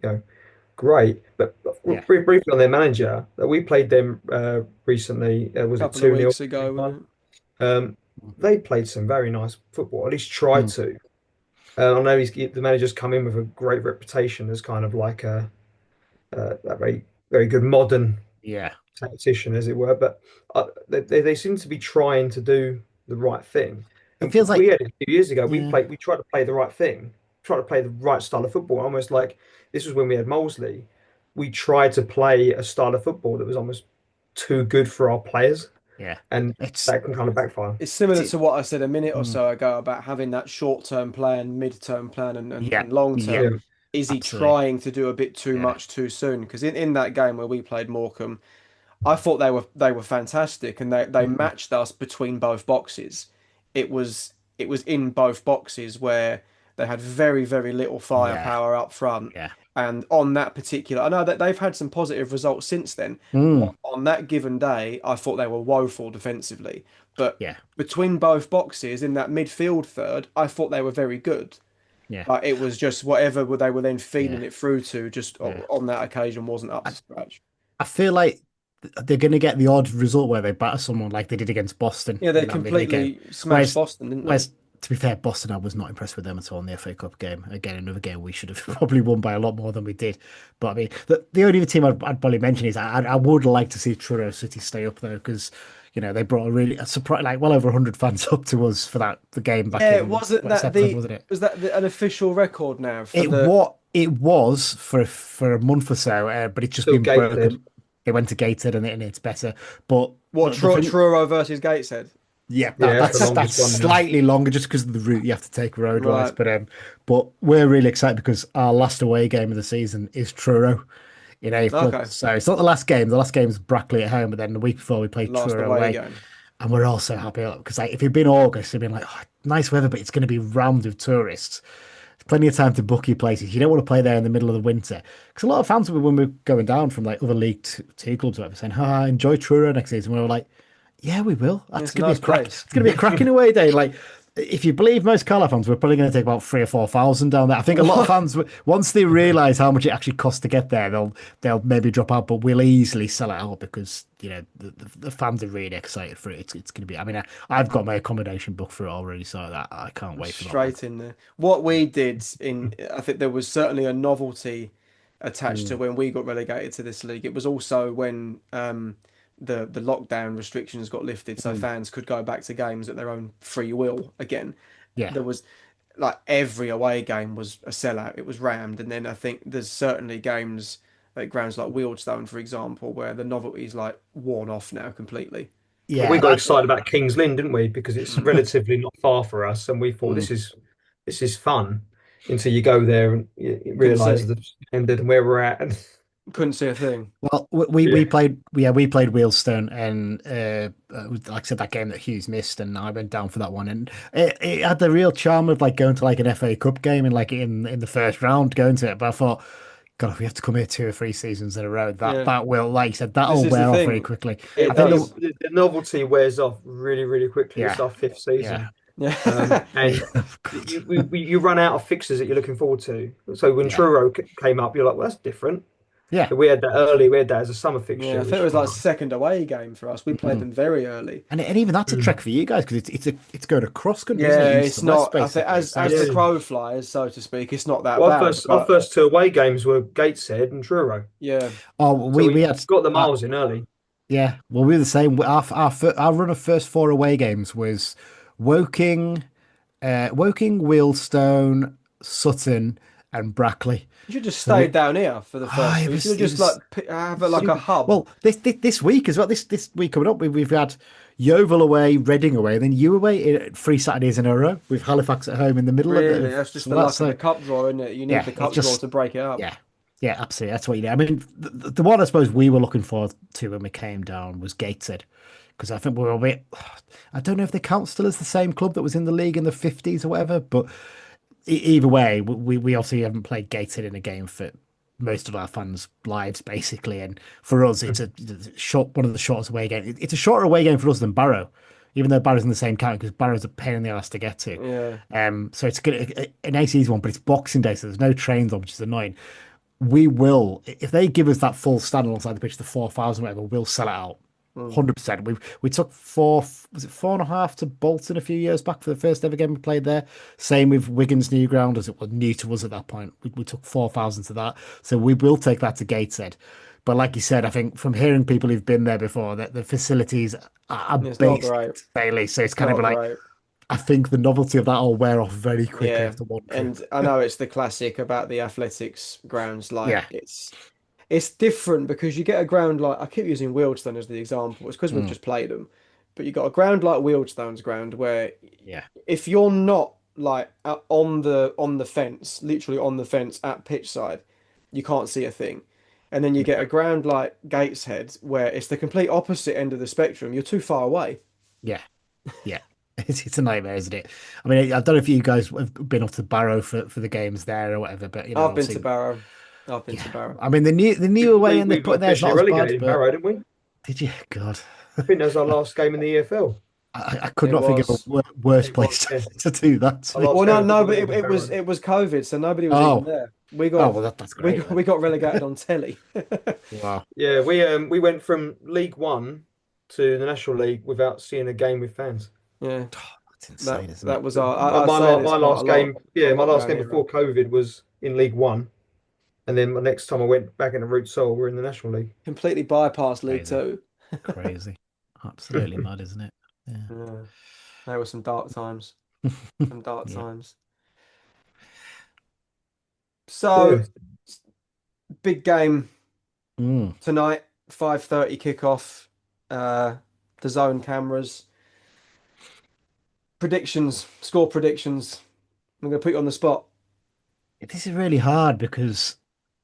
great. But yeah. briefly on their manager, that we played them recently. A Was it couple of 2-0? weeks ago, wasn't Um, they played some very nice football, at least tried Mm, to. I know the manager's come in with a great reputation as kind of like a very, very good modern yeah, tactician, as it were. But they seem to be trying to do the right thing. it And feels we like had it a few years ago. yeah, We tried to play the right thing, tried to play the right style of football. Almost like this was when we had Molesley. We tried to play a style of football that was almost too good for our players, yeah. and It's that can kind of backfire. It's similar it, to what I said a minute or mm, so ago about having that short-term plan, mid-term plan, yeah, and yeah, Yeah, long-term. Is he absolutely. trying to do a bit too Yeah, much too soon? Because in that game where we played Morecambe, I thought they were fantastic and they mm, matched us between both boxes. It was in both boxes where they had very, very little yeah, firepower up front. yeah. And on that particular, I know that they've had some positive results since then. Mm, On that given day, I thought they were woeful defensively. But yeah, between both boxes in that midfield third, I thought they were very good. yeah, But it was just whatever they were then yeah, feeding it through to, just yeah. on that occasion wasn't up I, to scratch. I feel like they're going to get the odd result where they batter someone like they did against Boston Yeah, they in that midweek game. completely smashed Whereas, Boston, didn't they? whereas, to be fair, Boston, I was not impressed with them at all in the FA Cup game. Again, another game we should have probably won by a lot more than we did. But I mean, the only other team I'd probably mention is I would like to see Truro City stay up there because they brought a surprise, like well over 100 fans up to us for the game back Yeah, in wasn't what, that September, wasn't it? an official record now for It the what it was for a month or so, but it's just still been gated. broken. It went to gated and it's better. But what the thing, Truro versus Gateshead? yeah, Yeah, that's the that's longest one now. slightly longer just because of the route you have to take road wise. Right. But we're really excited because our last away game of the season is Truro in April. Okay. So it's not the last game. The last game is Brackley at home, but then the week before we play Last Truro away away. game. And we're all so happy because like, if it'd been August, it'd been like, oh, nice weather, but it's going to be rammed with tourists. Plenty of time to book your places. You don't want to play there in the middle of the winter because a lot of fans when we're going down from like other League 2 clubs, or whatever, saying, "Ah, enjoy Truro next season." We were like, "Yeah, we will. That's It's a gonna be nice a crack. place. It's gonna be a cracking away day." Like, if you believe most Carlisle fans, we're probably going to take about 3 or 4 thousand down there. I think a lot of fans, once they realise how much it actually costs to get there, they'll maybe drop out, but we'll easily sell it out because the fans are really excited for it. It's going to be. I mean, I've got my accommodation booked for it already, so that I can't wait for that one. Straight in there. What we did I think there was certainly a novelty attached to Mm, when we got relegated to this league. It was also when the lockdown restrictions got lifted, so fans could go back to games at their own free will again. Yeah. There was like every away game was a sellout. It was rammed, and then I think there's certainly games at grounds like Wealdstone, for example, where the novelty's like worn off now completely. Well, Yeah, we got excited about Kings Lynn, didn't we? Because it's relatively not far for us, and we thought this is fun until you go there and you Couldn't realise see. the ended and where we're at. Couldn't see a thing. well, we Yeah. played Wealdstone, and like I said, that game that Hughes missed, and I went down for that one, and it had the real charm of like going to like an FA Cup game and like in the first round going to it. But I thought, God, if we have to come here 2 or 3 seasons in a row, Yeah. that will, like you said, This that'll is the wear off very thing. quickly. It I think does. The novelty wears off really, really quickly. It's Yeah. our fifth season. Yeah. And Of course. you run out of fixtures that you're looking forward to. So when Yeah. Truro came up, you're like, well, that's different. Yeah. So we had that early. We had that as a summer fixture. Yeah, I think it was like second away game for us. We played them very early. And even that's a trek for you guys because it's going across country. Yeah, isn't it? East it's to west, not. I think basically. as So the crow flies, so to speak, it's not that Well, bad. our first 2 away games were Gateshead and Truro. Yeah, oh, So we had got the miles in early. yeah. Well, we were the same. Our run of first 4 away games was Woking, Wealdstone, Sutton, and Brackley. you should just stay down here for the first. it You was- should it just was like have it like a hub. Well, this week as well. This week coming up, we've had Yeovil away, Reading away, and then you away 3 Saturdays in a row with Halifax at home in the middle of really, it. that's just So the luck that's of the like- cup draw, isn't it? You need Yeah, the it cup just- draw to break it up. Yeah, yeah, absolutely. That's what you do. I mean, the one I suppose we were looking forward to when we came down was Gateshead, because I think we were a bit. I don't know if they count still as the same club that was in the league in the 50s or whatever, but either way, we obviously haven't played Gateshead in a game for most of our fans' lives, basically. And for us, it's a short, one of the shortest away games. It's a shorter away game for us than Barrow, even though Barrow's in the same county, because Barrow's a pain in the ass to get to. Yeah. So it's good, a nice easy one, but it's Boxing Day, so there's no trains on, which is annoying. We will, if they give us that full stand alongside the pitch, the 4,000, whatever, we'll sell it out. 100%. We took 4.5 to Bolton a few years back for the first ever game we played there. Same with Wigan's new ground, as it was new to us at that point. We took 4,000 to that, so we will take that to Gateshead. But like you said, I think from hearing people who've been there before, that the facilities are It's not based great. daily, so it's kind Not of like great. I think the novelty of that will wear off very quickly Yeah, after one trip. and I know it's the classic about the athletics grounds. Like Yeah. it's different because you get a ground like I keep using Wealdstone as the example. It's because we've just played them, but you got a ground like Wealdstone's ground where Yeah. if you're not like on the fence, literally on the fence at pitch side, you can't see a thing. And then you get a ground like Gateshead where it's the complete opposite end of the spectrum. You're too far away. Yeah, yeah. It's a nightmare, isn't it? I mean, I don't know if you guys have been up to Barrow for the games there or whatever, but you know, I've been to obviously- Barrow. I've been to Barrow. I mean, the new away and they put there is not as relegated bad. in But Barrow, didn't we? did you? God, I think that was our last game in the EFL. I could It not think of was. a worse It place was, to do that. I lost Well, no, count no, of but the it was Barrow. it was COVID, so nobody was Oh. even there. We Oh got well, that's we great. got, we got relegated on telly. Wow. Yeah, we went from League One to the National League without seeing a game with fans. Yeah, That's insane, isn't that it? was our. My last game, my last game here. before COVID was in League One, and then the next time I went back into Root Soul, we're in the National League. Completely bypassed League Crazy. Two. Crazy, absolutely mad, isn't it? Yeah. Yeah, there were some dark times. Some dark Yeah. times. So Yeah. big game Mm. tonight. 5:30 kickoff. The zone cameras. Predictions. Score predictions. I'm going to put you on the spot. This is really hard because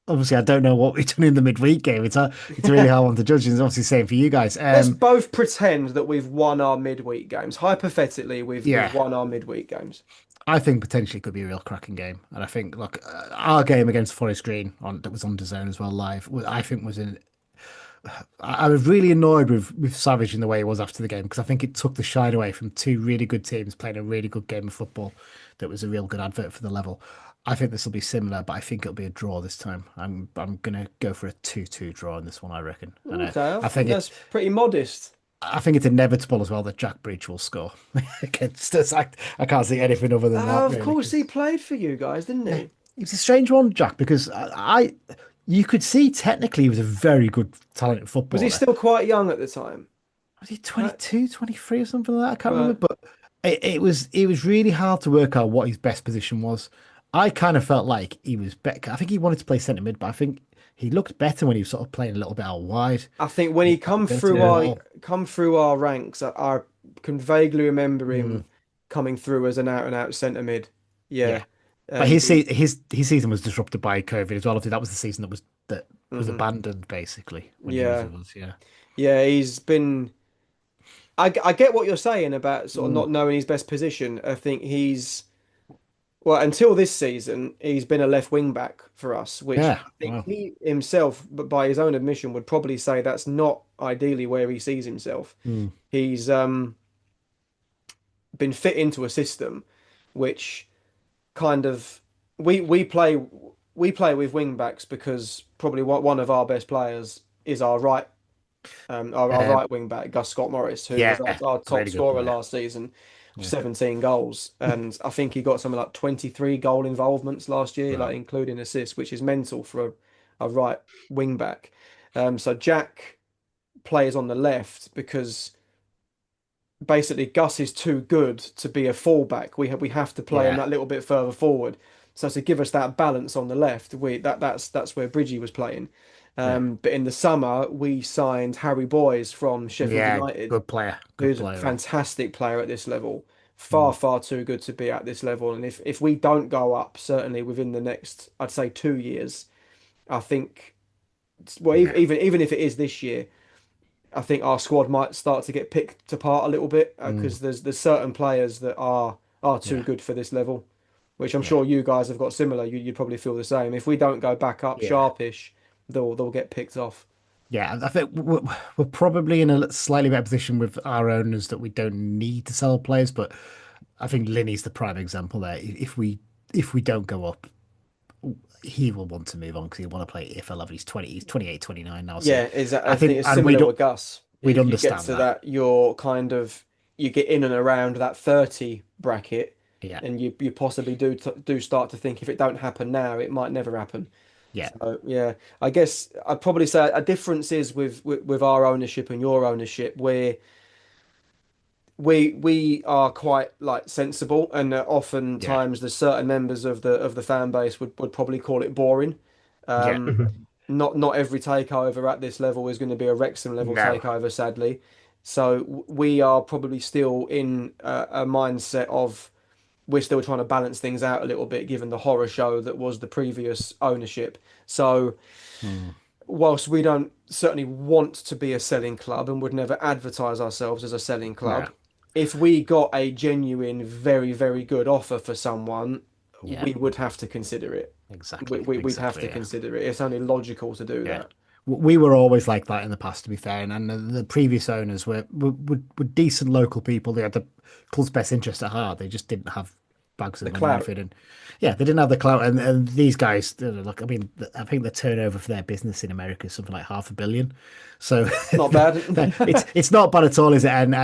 obviously I don't know what we've done in the midweek game. It's a really hard one to judge. It's obviously same for you guys. Let's both pretend that we've won our midweek games. Hypothetically, we've won our midweek games. I think potentially it could be a real cracking game, and I think look, our game against Forest Green that was on DAZN as well live. I think was in. I was really annoyed with Savage in the way he was after the game because I think it took the shine away from 2 really good teams playing a really good game of football. That was a real good advert for the level. I think this will be similar, but I think it'll be a draw this time. I'm gonna go for a 2-2 draw in this one. I reckon. And Okay, I think that's pretty modest. I think it's inevitable as well that Jack Breach will score against us. I can't see anything other than that. Of really, course, 'cause he played for you guys, didn't he? it's a strange one, Jack, because you could see technically he was a very good, talented Was he footballer. still quite young at the time? Was he Right. 22, 23 or something like that? I can't Right. remember, but it was really hard to work out what his best position was. I kind of felt like he was better. I think he wanted to play centre mid, but I think he looked better when he was sort of playing a little bit out wide. I think when He he had that ability to ball. come through our ranks, I can vaguely remember Mm, him coming through as an out and out centre mid. yeah. Yeah. But And his season was disrupted by COVID as well. Obviously, that was the season that was mhm. abandoned basically when he was Yeah. with us. Yeah. Yeah, he's been I get what you're saying about sort of Mm, not knowing his best position. I think he's well, until this season, he's been a left wing back for us, which yeah. I think Well. he himself, but by his own admission, would probably say that's not ideally where he sees himself. Mm, He's been fit into a system which kind of we play with wing backs because probably one of our best players is our um, right wing back, Gus Scott Morris, who was yeah. our top Really good scorer player. last season, Yeah. 17 goals. And I think he got something like 23 goal involvements last year, like Wow. including assists, which is mental for a right wing back. So Jack plays on the left because basically Gus is too good to be a fullback. We have to play him Yeah. that little bit further forward. So to give us that balance on the left, that's where Bridgie was playing. Yeah. But in the summer we signed Harry Boyes from Sheffield Yeah. United, Good player. Good who's a player. fantastic player at this level. Mm, Far too good to be at this level. And if we don't go up, certainly within the next, I'd say 2 years, I think, well, yeah. even if it is this year, I think our squad might start to get picked apart a little bit Mm, because there's certain players that are too yeah. good for this level, which I'm Yeah. sure you guys have got similar. You'd probably feel the same. If we don't go back up Yeah. sharpish, they'll get picked off. Yeah, I think we're probably in a slightly better position with our owners that we don't need to sell players, but I think Linney's the prime example there. If we don't go up, he will want to move on because he'll want to play EFL level. He's 28, 29 now, so Yeah, is that, I I think think it's and similar with Gus. we'd If you get understand to that. that, you get in and around that 30 bracket, Yeah, and you possibly do start to think if it don't happen now, it might never happen. yeah, So yeah, I guess I'd probably say a difference is with our ownership and your ownership, where we are quite like sensible, and yeah, oftentimes there's certain members of the fan base would probably call it boring. yeah. Um, not every takeover at this level is going to be a Wrexham level No, takeover, sadly. So we are probably still in a mindset of we're still trying to balance things out a little bit, given the horror show that was the previous ownership. So mm, whilst we don't certainly want to be a selling club and would never advertise ourselves as a selling no, club, if we got a genuine, very, very good offer for someone, yeah, we would have to consider it. exactly, We'd have to exactly. Yeah, consider it. It's only logical to do yeah. that. We were always like that in the past, to be fair, and the previous owners were decent local people. They had the club's best interest at heart. They just didn't have bags The of money or clout, anything, and yeah, they didn't have the clout. And these guys, look, I mean, I think the turnover for their business in America is something like 500 million. So not bad. it's not bad at all, is it? And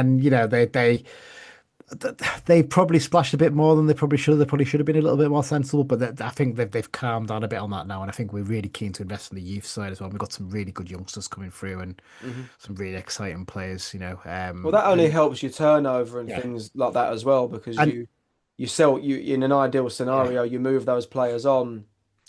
they probably splashed a bit more than they probably should have. They probably should have been a little bit more sensible, but I think they've calmed down a bit on that now, and I think we're really keen to invest in the youth side as well. We've got some really good youngsters coming through and Mhm. some really exciting players, Well, that only and helps your turnover and yeah, things like that as well, because and you sell you in an ideal yeah, scenario, you move those players on.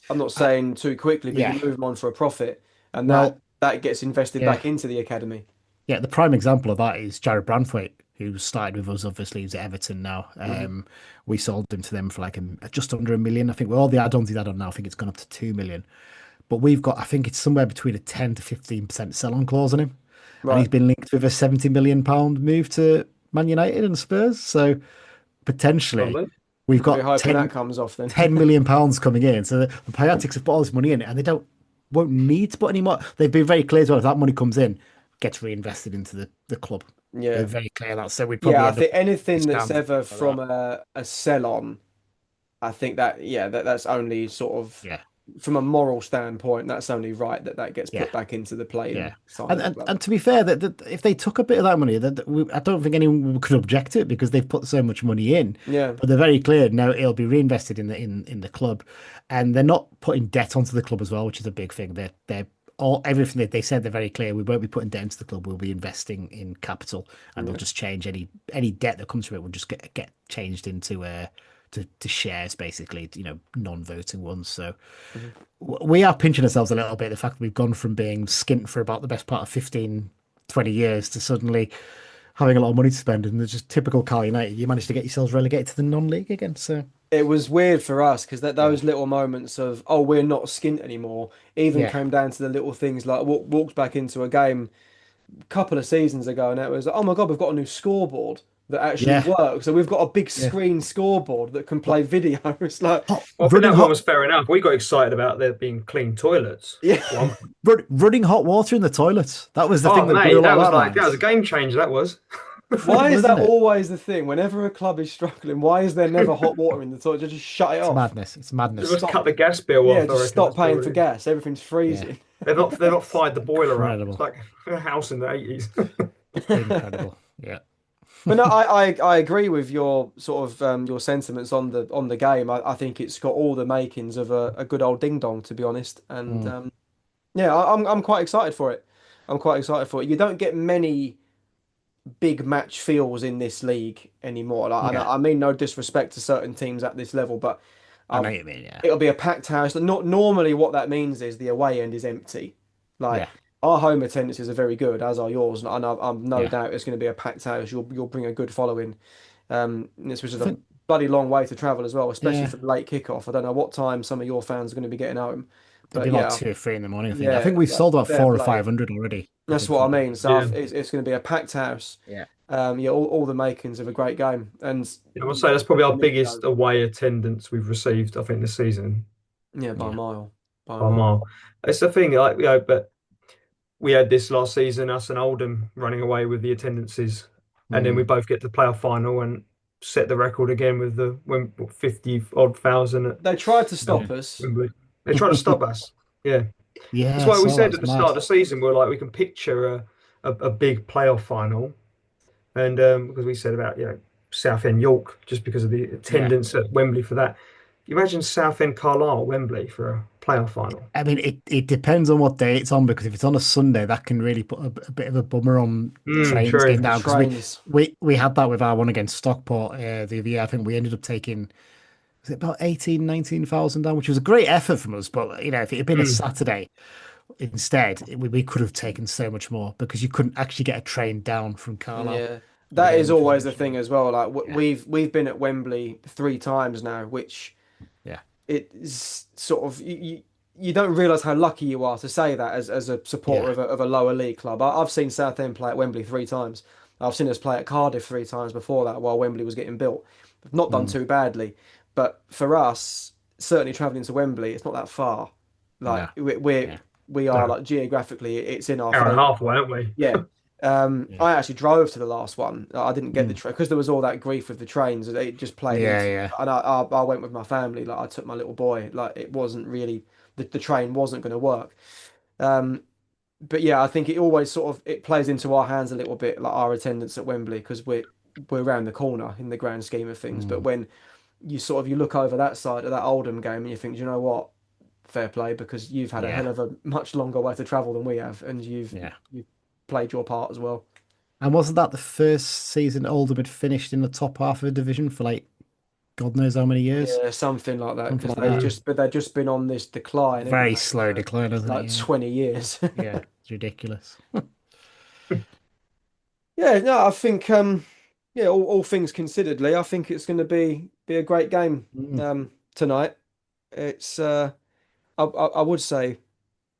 I'm not saying too quickly, but you yeah. move them on for a profit, and Well, that gets invested yeah, back into the academy. yeah. The prime example of that is Jared Branthwaite, who started with us. Obviously, he's at Everton now. Hmm. We sold him to them for like just under 1 million. I think with all the add-ons he's had on now, I think it's gone up to 2 million. But we've got, I think it's somewhere between a 10 to 15% sell-on clause on him. And he's Right. been linked with a 70 million pound move to Man United and Spurs. So potentially Lovely. we've We're got hoping that comes off then. 10 million pounds coming in. So the Piatics have put all this money in and they won't need to put any more. They've been very clear as well. If that money comes in, gets reinvested into the club. They're Yeah. very clear that. So we'd probably Yeah, I end up think anything that's discounting ever for that. from a sell on, I think that yeah, that's only sort of Yeah. from a moral standpoint, that's only right that that gets Yeah. put back into the playing Yeah, side and of the and, club. and to be fair, that if they took a bit of that money, I don't think anyone could object to it because they've put so much money in. Yeah, But they're very clear now it'll be reinvested in the club, and they're not putting debt onto the club as well, which is a big thing. They're all everything that they said. They're very clear. We won't be putting debt into the club. We'll be investing in capital, and they'll yeah. just change any debt that comes from it will just get changed into to shares, basically, non-voting ones. So Mhm. we are pinching ourselves a little bit. The fact that we've gone from being skint for about the best part of 15, 20 years to suddenly having a lot of money to spend. And it's just typical Carlisle United. You managed to get yourselves relegated to the non-league again. So, It was weird for us because that yeah. those little moments of oh we're not skint anymore even Yeah. came down to the little things like walked back into a game a couple of seasons ago and it was like, oh my God, we've got a new scoreboard that actually Yeah. works. So we've got a big Yeah. screen scoreboard that can play Hot, video. It's like, Well, I think running that one hot, was fair enough. We got excited about there being clean toilets. yeah. One. running hot water in the toilets. That was the Oh, thing that blew mate, a lot that of was our like that was minds. a game changer. That was. Why is that Wasn't it? always the thing? Whenever a club is struggling, why is there never hot water in the toilet? Just shut it It's off. madness. It's They madness. must Stop. cut the gas bill Yeah, off. I just reckon stop that's paying probably for what it is. gas. Everything's Yeah. freezing. They've not fired the boiler up. It's Incredible. like a house in the 80s. Incredible. Yeah. But no, I agree with your sort of your sentiments on the game. I think it's got all the makings of a good old ding dong, to be honest. And Mm. yeah, I'm quite excited for it. I'm quite excited for it. You don't get many big match feels in this league anymore. Like, and Yeah. I mean no disrespect to certain teams at this level, but I know um, what you mean. Yeah. it'll be a packed house. Not normally what that means is the away end is empty. Like Yeah. our home attendances are very good, as are yours, and I'm no Yeah. doubt it's going to be a packed house. You'll bring a good following. This was I just a think, bloody long way to travel as well, especially yeah. for the late kickoff. I don't know what time some of your fans are going to be getting home, It'll but be like yeah, 2 or 3 in the morning, I think. I yeah, think we've like, sold about fair four or play. 500 already, I That's think, what I from mean. So Yeah. it's going to be a packed house. yeah. Yeah, all the makings of a great game, and I would say that's probably our for me, biggest away attendance we've received, I think, this season yeah, by a Yeah. mile, by a by a mile. mile. It's the thing, like, but we had this last season, us and Oldham running away with the attendances, and then we Mm. both get to play our final and set the record again with the 50 odd thousand at They tried to Yeah. stop us. Wembley. They try to stop us. Yeah. That's Yeah, I why we saw that. said It's at the start of mad. the season, we're like, we can picture a big playoff final. And because we said about, Southend York, just because of the Yeah. attendance at Wembley for that. You imagine Southend Carlisle Wembley for a playoff final. I mean, it depends on what day it's on, because if it's on a Sunday, that can really put a bit of a bummer on trains True. getting The down. Because trains. we had that with our one against Stockport the other year. I think we ended up taking, was it about 18, 19,000 down, which was a great effort from us. But, if it had been a Mm, Saturday instead, we could have taken so much more because you couldn't actually get a train down from Carlisle Yeah, for the that game, is which was always a the thing shame. as well. Like Yeah. we've been at Wembley 3 times now, which Yeah. it's sort of you don't realise how lucky you are to say that as a supporter Yeah. of a lower league club. I've seen Southend play at Wembley 3 times. I've seen us play at Cardiff 3 times before that while Wembley was getting built. We've not done Mm. too badly, but for us, certainly travelling to Wembley, it's not that far. Like No. we're Yeah. we are no, like geographically, it's in our hour and a favour. half, weren't we? Yeah. Yeah. I actually drove to the last one. I didn't get the Mm. train because there was all that grief with the trains. It just played Yeah. into, Yeah. and I went with my family. Like I took my little boy. Like it wasn't really the train wasn't going to work. Um, but yeah, I think it always sort of it plays into our hands a little bit, like our attendance at Wembley, because we're around the corner in the grand scheme of things. But Mm. when you look over that side of that Oldham game and you think, "Do you know what? Fair play, because you've had a hell Yeah. of a much longer way to travel than we have, and Yeah. you've played your part as well." And wasn't that the first season Oldham had finished in the top half of a division for like God knows how many years? Yeah, something like that. Something Because like that. they've just been on this decline, haven't Very they, slow for decline, hasn't it? like Yeah. 20 years. Yeah. It's ridiculous. Yeah, no, I think yeah, all things considered, Lee, I think it's going to be a great game Mm. tonight. It's I would say,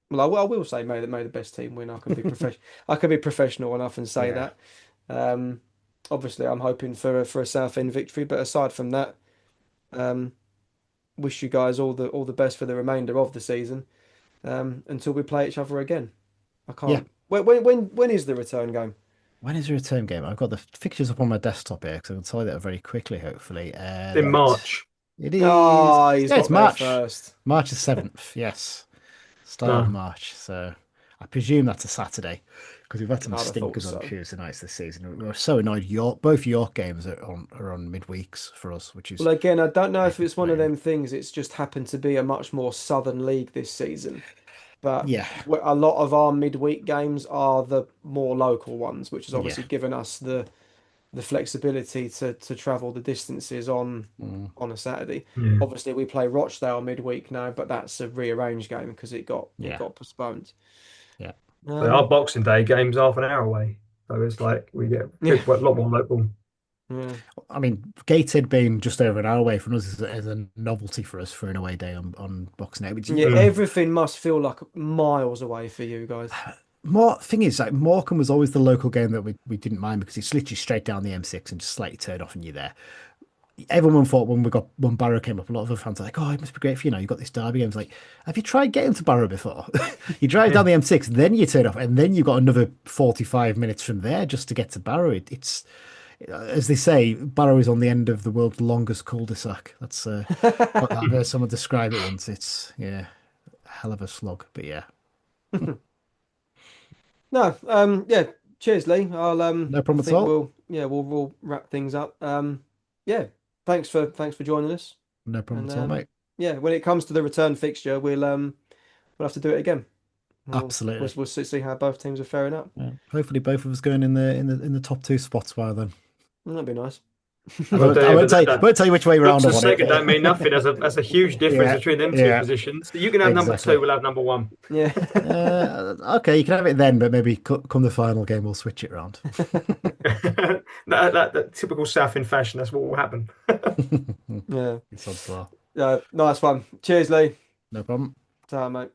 well, I will say may the best team win. I can be professional enough and say Yeah. that. Um, obviously, I'm hoping for a Southend victory, but aside from that, um, wish you guys all the best for the remainder of the season. Until we play each other again. I Yeah. can't. When is the return game? When is the return game? I've got the fixtures up on my desktop here because I can tell you that very quickly, hopefully. In March. It is. Oh, he's Yeah, it's got there March. first. March the 7th. Yes. Start of No. March. So I presume that's a Saturday because we've had some I'd have thought stinkers on so. Tuesday nights this season. We're so annoyed. Both York games are on midweeks for us, which is Well, again, I don't know if it's one of frustrating. them things. It's just happened to be a much more southern league this season. But Yeah. a lot of our midweek games are the more local ones, which has Yeah. obviously given us the flexibility to travel the distances Mm, on a Saturday. Yeah. Obviously, we play Rochdale midweek now, but that's a rearranged game because it yeah. got postponed. Yeah. But our Um, Boxing Day game's half an hour away. So it's like we get yeah, a lot more local. yeah, I mean, Gateshead being just over an hour away from us is a novelty for us for an away day on Boxing Day. Which yeah. Mm. Everything must feel like miles away for you guys. more thing is, like Morecambe was always the local game that we didn't mind because it's literally straight down the M6 and just slightly turn off and you're there. Everyone thought when Barrow came up, a lot of the fans were like, "Oh, it must be great for you know, you got this derby game." It's like, have you tried getting to Barrow before? You drive Yeah. down the M6, then you turn off, and then you've got another 45 minutes from there just to get to Barrow. It's as they say, Barrow is on the end of the world's longest cul-de-sac. That's I've heard someone describe it once. It's yeah, a hell of a slog, but yeah, No, yeah. Cheers, Lee. no I problem at think all. we'll wrap things up. Yeah. Thanks for joining us. No problem And at all, mate. yeah, when it comes to the return fixture, we'll have to do it again. Absolutely. We'll see how both teams are faring up. Yeah. Hopefully, both of us going in the top two spots by then. That'd be nice. I Well, won't, I David, won't tell you, won't tell you which way round looks I and want second don't mean it. nothing. That's a huge difference Yeah, between them two yeah, positions. You can have number exactly. two, we'll have number one. Yeah. Okay, you can have it then, but maybe come the final game, we'll switch it round. That typical Southend fashion, that's what will happen. Yeah. It's odds are. Yeah. Nice one. Cheers, Lee. No problem. Ta, mate.